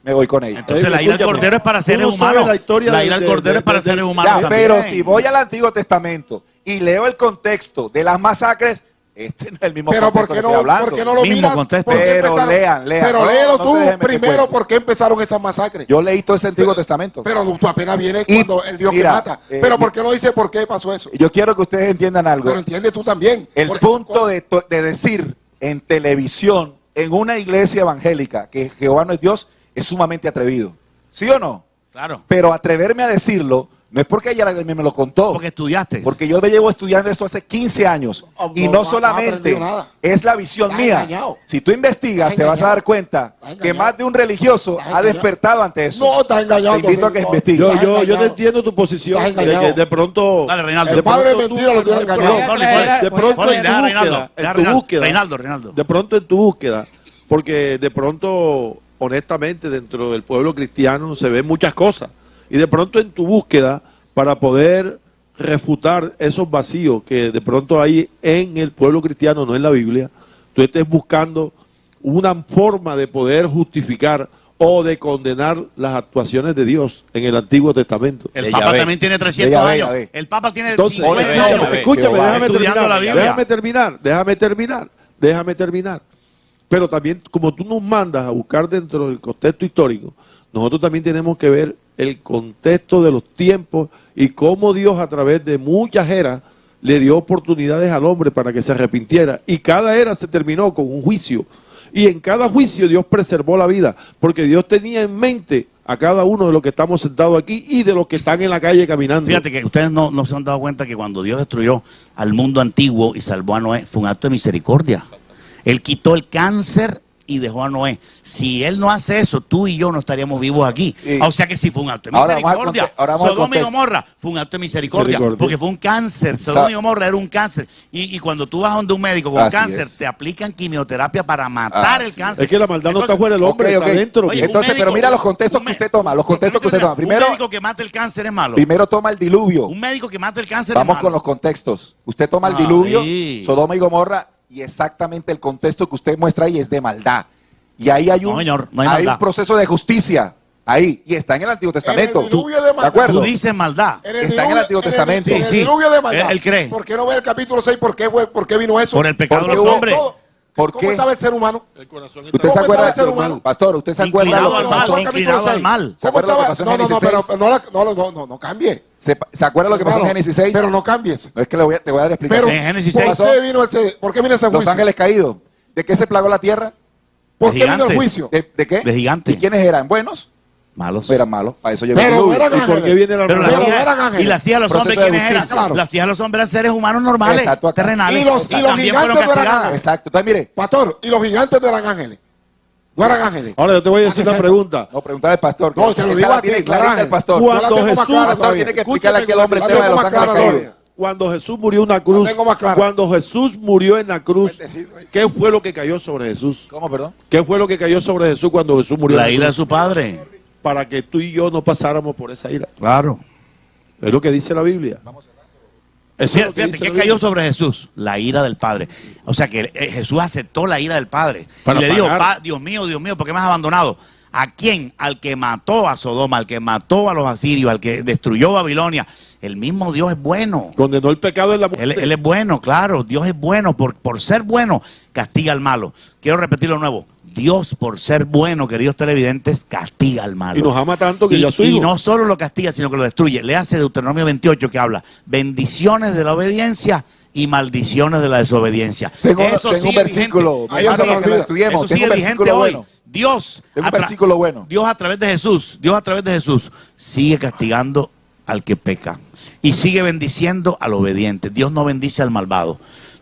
me voy con ella. Entonces la ira del Cordero es para seres humanos. La ira del Cordero es para seres humanos Ya, también. pero si voy al Antiguo Testamento y leo el contexto de las masacres, Este no es el mismo Pero ¿por contexto qué que estoy hablando. ¿por qué no lo Mismo miran? contexto. ¿Por qué Pero empezaron? lean. Pero No, léelo no tú se dejen meter primero, cuento. ¿por qué empezaron esas masacres? Yo leí todo ese Antiguo Testamento. Pero tú apenas vienes Y, cuando el Dios mira, que mata. Pero ¿por qué no dice por qué pasó eso? Yo quiero que ustedes entiendan algo. Pero entiende tú también. El Porque- punto de decir en televisión, en una iglesia evangélica, que Jehová no es Dios, es sumamente atrevido. ¿Sí o no? Claro. Pero atreverme a decirlo no es porque ella me lo contó. Porque estudiaste. Porque yo me llevo estudiando esto hace 15 años. Y No, no no solamente aprendido nada. es la visión Estás mía. engañado. Si tú investigas, Estás te vas a engañado. dar cuenta Estás que engañado. más de un religioso Estás ha engañado. despertado ante eso. No, estás engañado. Te invito a que no. investigues. Yo, Estás yo te engañado. entiendo tu posición Estás de engañado. que de pronto... Dale, Reinaldo. de El padre pronto de mentira lo tiene engañado. Voy a Foley, traer- de voy a pronto Foley, en traer- tu deja a Reinaldo, búsqueda, deja a en tu Reinaldo. búsqueda, Reinaldo. de pronto en tu búsqueda, porque de pronto, honestamente, dentro del pueblo cristiano se ven muchas cosas, y de pronto en tu búsqueda, para poder refutar esos vacíos que de pronto hay en el pueblo cristiano, no en la Biblia, tú estés buscando una forma de poder justificar o de condenar las actuaciones de Dios en el Antiguo Testamento. El De Papa Yahvé. también tiene 300 De Yahvé, años. Yahvé. El Papa tiene Entonces, 50 Yahvé, años. Yahvé. escúchame, Jehová. déjame Estudiando la terminar, Biblia. déjame terminar. Pero también, como tú nos mandas a buscar dentro del contexto histórico, nosotros también tenemos que ver el contexto de los tiempos y cómo Dios a través de muchas eras le dio oportunidades al hombre para que se arrepintiera. Y cada era se terminó con un juicio. Y en cada juicio Dios preservó la vida, porque Dios tenía en mente a cada uno de los que estamos sentados aquí y de los que están en la calle caminando. Fíjate que ustedes no se han dado cuenta que cuando Dios destruyó al mundo antiguo y salvó a Noé, fue un acto de misericordia. Él quitó el cáncer y dejó a Noé. Si Él no hace eso, tú y yo no estaríamos vivos aquí. Sí. O sea que sí fue un acto de Ahora vamos al misericordia. ahora vamos al Sodoma y contexto. Gomorra fue un acto de misericordia, porque fue un cáncer. Sodoma y Gomorra era un cáncer. Y cuando tú vas donde un médico con Así cáncer, es. te aplican quimioterapia para matar el Así cáncer. Es que la maldad no está Entonces, fuera del hombre, ok, ok. está dentro. Oye, Entonces, un pero mira los contextos un que me- usted toma, los contextos que usted toma. Primero, un médico que mata el cáncer es malo. primero toma el diluvio. Un médico que mata el cáncer Vamos es malo. con los contextos. Usted toma el Ahí. diluvio, Sodoma y Gomorra, y exactamente el contexto que usted muestra ahí es de maldad. Y ahí hay un, No, señor, no hay hay maldad. un proceso de justicia. Ahí. Y está en el Antiguo Testamento. diluvio de ¿De maldad. acuerdo? Tú dices maldad. Está en el Antiguo Testamento. En el Sí, sí. diluvio de maldad. Él cree. ¿Por qué no ve el capítulo 6? ¿Por qué vino eso? Por el pecado de Porque los hubo hombres. todo. ¿Por ¿Cómo qué? estaba el ser humano? El corazón ¿Usted se ¿Cómo acuerda, estaba el ser humano? Pastor, usted se acuerda Inclinado lo que al mal, pasó? inclinado al mal. ¿Se acuerda lo que pasó en Génesis 6? pero no cambie. ¿Se acuerda lo que pasó en Hermano, Génesis 6? Pero no cambies. No es que te voy a dar Pero, explicación. en Génesis ¿por 6. qué vino ¿por qué vino ese Los juicio? ángeles caídos. ¿De qué se plagó la tierra? ¿Por qué vino el gigantes. juicio? ¿De qué? De gigantes. ¿Y quiénes eran? ¿Buenos? Malos. O eran malos. Para eso llegó el Pero no diluvio. eran ¿Y por qué ángeles. viene la Pero Pero las no hijas, eran ángeles. y las hijas de los Proceso hombres, de ¿quiénes eran? justicia. Claro. Las hijas de los hombres eran seres humanos normales, Exacto, acá. terrenales. Y los también fueron gigantes no eran castigadas. ángeles. Exacto. Entonces, mire. Pastor, y los gigantes no eran ángeles. No eran ángeles. Ahora yo te voy a decir Para que una sepa. pregunta. No, preguntarle al pastor. No, te lo Esa digo la a ti, tiene claro. clarita el pastor. Cuando Yo la tengo más Jesús- clara Pastor todavía. tiene que Escúchame, explicarle aquí al hombre el la tema de tengo los más ángeles clara caídos. todavía. Cuando Jesús murió en la cruz, La tengo más clara. cuando Jesús murió en la cruz, Bendecido, ¿eh? ¿qué fue lo que cayó sobre Jesús? ¿Cómo, perdón? ¿Qué fue lo que cayó sobre Jesús cuando Jesús murió La en ira la de cruz? su padre. Para que tú y yo no pasáramos por esa ira. Claro. Es lo que dice la Biblia. Eso es lo que Fíjate, dice ¿qué la cayó Biblia. sobre Jesús? La ira del Padre. O sea que Jesús aceptó la ira del Padre. Para y le dijo, pagar. Dios mío, ¿por qué me has abandonado? ¿A quién? Al que mató a Sodoma, al que mató a los asirios, al que destruyó Babilonia. El mismo Dios es bueno. Condenó el pecado en la muerte. Él es bueno, claro. Dios es bueno. Por ser bueno, castiga al malo. Quiero repetirlo de nuevo. Dios, por ser bueno, queridos televidentes, castiga al malo. Y nos ama tanto que dio a su y hijo. no solo lo castiga, sino que lo destruye. Le hace Deuteronomio 28 que habla bendiciones de la obediencia y maldiciones de la desobediencia. Tengo un sigue versículo. vigente. Ahí ya se me Para que lo olvida. estudiemos. Eso Tengo sigue un vigente versículo hoy. bueno. Dios, Tengo un atra- versículo bueno. Dios a través de Jesús sigue castigando al que peca y sigue bendiciendo al obediente. Dios no bendice al malvado,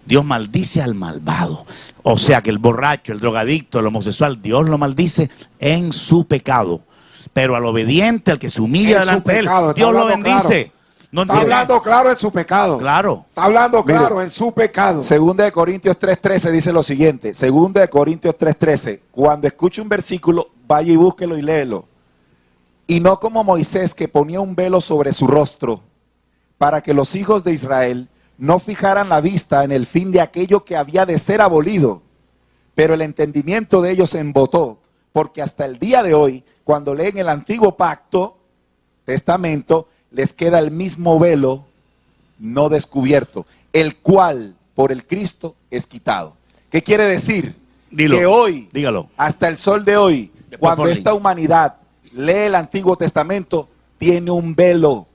Dios maldice al malvado. O sea que el borracho, el drogadicto, el homosexual, Dios lo maldice en su pecado. Pero al obediente, al que se humilla En su delante de él, pecado, está Dios lo hablando bendice. claro. ¿No Está entiendes? hablando claro en su pecado. Claro. Está hablando Mire. claro en su pecado. Segunda de Corintios 3:13 dice lo siguiente. Segunda de Corintios 3:13. Cuando escuche un versículo, vaya y búsquelo y léelo. Y no como Moisés, que ponía un velo sobre su rostro, para que los hijos de Israel no fijaran la vista en el fin de aquello que había de ser abolido. Pero el entendimiento de ellos se embotó, porque hasta el día de hoy, cuando leen el antiguo pacto, testamento, les queda el mismo velo no descubierto, el cual por el Cristo es quitado. ¿Qué quiere decir? Dilo, que hoy, dígalo. hasta el sol de hoy, Después cuando Forlín. esta humanidad lee el Antiguo Testamento, tiene un velo.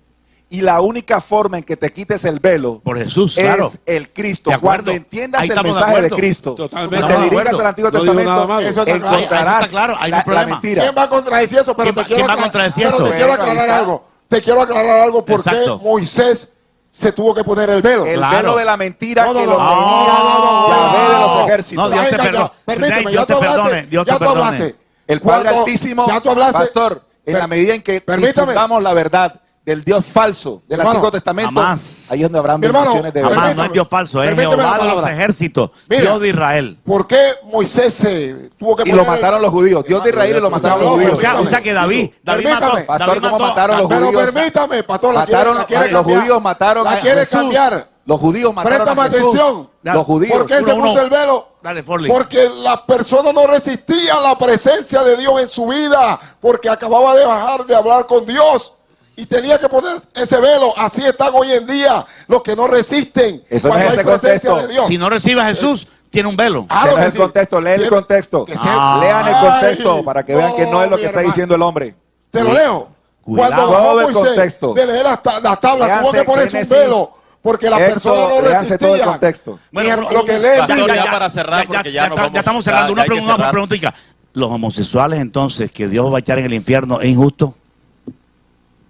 Y la única forma en que te quites el velo Por Jesús, es claro. el Cristo. De acuerdo. Cuando entiendas Ahí el estamos de mensaje de acuerdo. Cristo Totalmente. y te Estamos de dirigas acuerdo. al Antiguo No digo nada Testamento, malo. Eso está claro. encontrarás Ahí está claro, hay un la problema. mentira. ¿Quién va a contradecir eso? Pero ¿Quién va a contradecir pero eso? te quiero Bueno, ahí aclarar está. algo. Te quiero aclarar algo por qué Exacto. Moisés se tuvo que poner el velo. El Claro. velo de la mentira No, no, que no, lo no, tenía no, Yahvé de los no. ejércitos. No, Dios te Venga, ya, perdone. permíteme, Dios ya te tú hablaste, perdone, Dios ya te tú perdone. hablaste. El Padre Cuando Altísimo, ya tú hablaste, pastor, en la medida en que permítame. difundamos la verdad del Dios falso del Hermano, Antiguo Testamento, jamás. ahí es donde habrá Mi hermano, bendiciones de Jamás, verdad. permítame. no es Dios falso, es Permíteme Jehová la de los palabra. ejércitos, Mira. Dios de Israel. ¿Por qué Moisés se tuvo que Y poner lo mataron los judíos. Dios de Israel y lo mataron los No, judíos. O sea que David Permítame. mató, Pastor, David ¿cómo mató- mataron los Pero judíos? permítame, pastor, la Mataron, quiere los cambiar. judíos mataron La a quiere Jesús. cambiar. Los judíos mataron Préstame a Jesús. atención. Los judíos. ¿Por qué se Uno, puso uno. el velo? Dale, Forlín. Porque la persona no resistía la presencia de Dios en su vida, porque acababa de bajar de hablar con Dios y tenía que poner ese velo. Así están hoy en día los que no resisten Eso no cuando es hay ese presencia contexto. de Dios. Si no recibe a Jesús, tiene un velo. Ah, Ese lo no que es el sí. contexto, lee el contexto. Que se- Lean el Ay, contexto para que vean que no es lo mi que está hermano. diciendo el hombre. Te lo leo. Cuidado. Cuando bajó Todo el Moisés contexto. de leer las tablas, tuvo Léanse que ponerse un Génesis, velo, porque la persona Éxodo, no léanse todo el resistía. contexto. Ni lo que lee el Pastor, libro. ya para cerrar, porque ya nos vamos. ya estamos cerrando. Ya Una hay que pregunta, cerrar. preguntita. ¿Los homosexuales entonces que Dios va a echar en el infierno es injusto?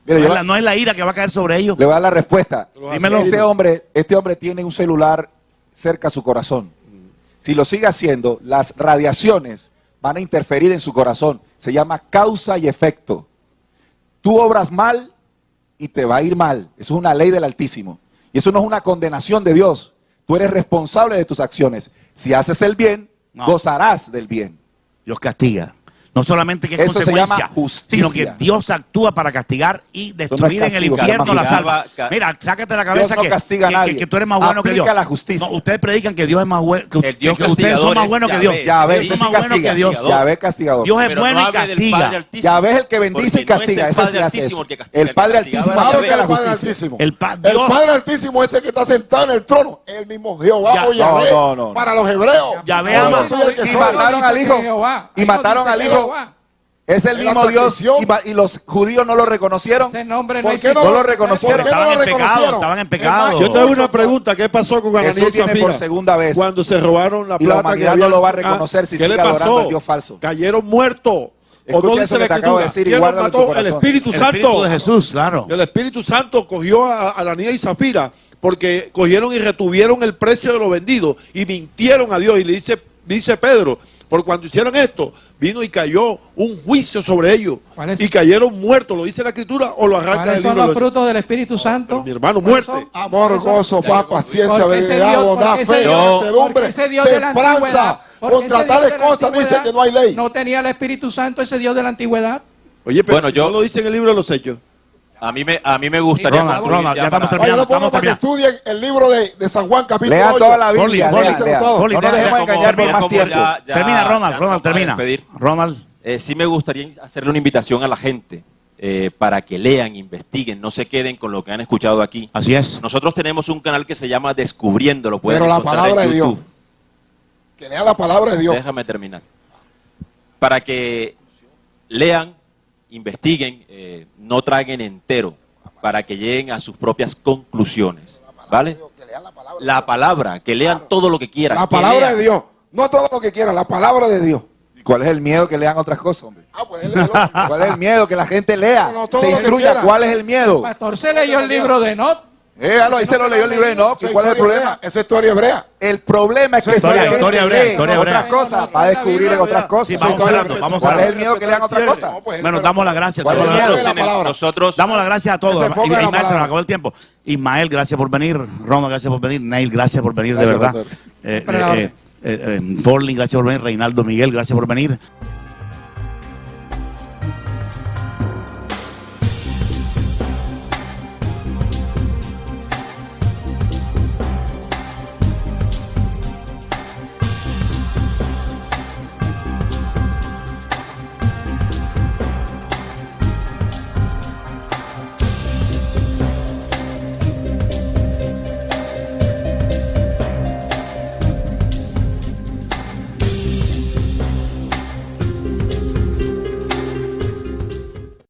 Mira, yo No es la ira que va a caer sobre ellos. le voy a dar la respuesta. Dímelo. Este hombre tiene un celular cerca a su corazón. Si lo sigue haciendo, las radiaciones van a interferir en su corazón. Se llama causa y efecto. Tú obras mal y te va a ir mal. Eso es una ley del Altísimo. Y eso no es una condenación de Dios. Tú eres responsable de tus acciones. Si haces el bien, No. gozarás del bien. Dios castiga. No solamente que es Eso se consecuencia, llama justicia. sino que Dios actúa para castigar y destruir en el castigo, se infierno llama las justicia. almas. Mira, sácate de la cabeza Dios no que, castiga a que- nadie. que tú eres más bueno que Aplica Dios. la justicia. No, ustedes predican que Dios es más bueno, El Dios que ustedes son castigador más es buenos que Yahvé. Dios. Yahvé, Ustedes ese son sí más buenos castiga. que Dios. Yahvé castigador. Dios es Pero bueno no y hable del castiga. Padre Altísimo, Yahvé es el que bendice y porque no es castiga. el Ese Padre sí hace Altísimo eso. el que castiga, El Padre el que Altísimo castigaba Claro que aplica el la Padre justicia. Altísimo. El El Dios- Padre Altísimo ese que está sentado en el trono, el mismo Jehová Ya, o Yahvé no. para los hebreos. Yahvé Yo ama. soy el que Y soy. mataron al hijo. Ahí Y no mataron dice al que hijo. Jehová. Es el En mismo la Dios transmisión. y los judíos no lo reconocieron. Ese nombre ¿Por no qué existe. no lo reconocieron? ¿Por qué no Estaban lo en pecado, reconocieron? estaban en Es pecado. más, Yo te hago una pregunta, ¿qué pasó con Ananías Jesús y viene Zafira? por segunda vez. Cuando se robaron la Y la plata humanidad que no habían- lo va a reconocer si ¿qué sigue le adorando pasó? al Dios falso. Cayeron muertos. ¿O Escucha no eso dice la que te acabo de Escritura? decir y ¿Quién los guárdalo en tu mató? El corazón. Espíritu El Santo. Espíritu de Jesús, claro. El Espíritu Santo cogió a Ananías y Zafira porque cogieron y retuvieron el precio de lo vendido y mintieron a Dios. Y le dice Pedro, por cuando hicieron esto, vino y cayó un juicio sobre ellos. ¿Cuál es? Y cayeron muertos. ¿Lo dice la Escritura o lo arranca ¿Cuáles del son libro? los frutos del Espíritu Santo? mi hermano, ¿Cuáles muerte. son? Amor, ¿Cuáles son? gozo, paz, paciencia, Porque ese benignidad, Dios- bondad, porque ese fe, Dios- mansedumbre, porque ese Dios de la templanza. antigüedad, porque Contra ese Dios tales de la cosas dice antigüedad que no hay ley. No tenía el Espíritu Santo ese Dios de la antigüedad. Oye, pero Bueno, yo- no lo dice en el libro de los Hechos. A mí me gustaría... Ronald, ya estamos Oye, terminando. lo pongo Estamos para que terminando. estuden el libro de San Juan, capítulo Lean 8. toda la Forlín, Biblia. Forlín, lean, lean. Forlín, No nos dejemos engañar por más tiempo. Termina, Ronald, para termina. despedir. Ronald. Sí me gustaría hacerle una invitación a la gente para que lean, investiguen, no se queden con lo que han escuchado aquí. Así es. Nosotros tenemos un canal que se llama Descubriendo, lo pueden Pero la encontrar palabra en de Dios. YouTube. Que lea la palabra de Dios. Déjame terminar. Para que lean, investiguen, no traguen entero, para que lleguen a sus propias conclusiones. ¿Vale? Que lean la palabra. La palabra, que lean todo lo que quieran. La que palabra lean. de Dios. No todo lo que quieran, la palabra de Dios. ¿Y cuál es el miedo que lean otras cosas, hombre? Ah, pues él léelo. ¿Cuál es el miedo? Que la gente lea, No, todo se lo que instruya. quiera. ¿Cuál es el miedo? El pastor se leyó el libro de Not. Ahí se lo leyó el libro de Enoch. Esa ¿Cuál es el historia problema? hebrea, esa historia hebrea. El problema es que Historia, si la historia gente hebrea, lee historia hebrea. otras cosas, va a descubrir en otras cosas. Sí, vamos Historia cerrando, hebrea. vamos ¿Cuál es el cerrando. miedo que lean otras cosas? No, pues, Bueno, pero- damos las gracias. ¿Cuál es damos el las miedo? gracias. La palabra. Nosotros... Damos las gracias a todos. Que se enfoque en la Ismael, se nos palabra. acabó el tiempo. Ismael, gracias por venir. Ronald, gracias por venir. Neil, gracias por venir, de Gracias, verdad. pastor. Siempre a la orden. Forlín, gracias por venir. Reinaldo Miguel, gracias por venir.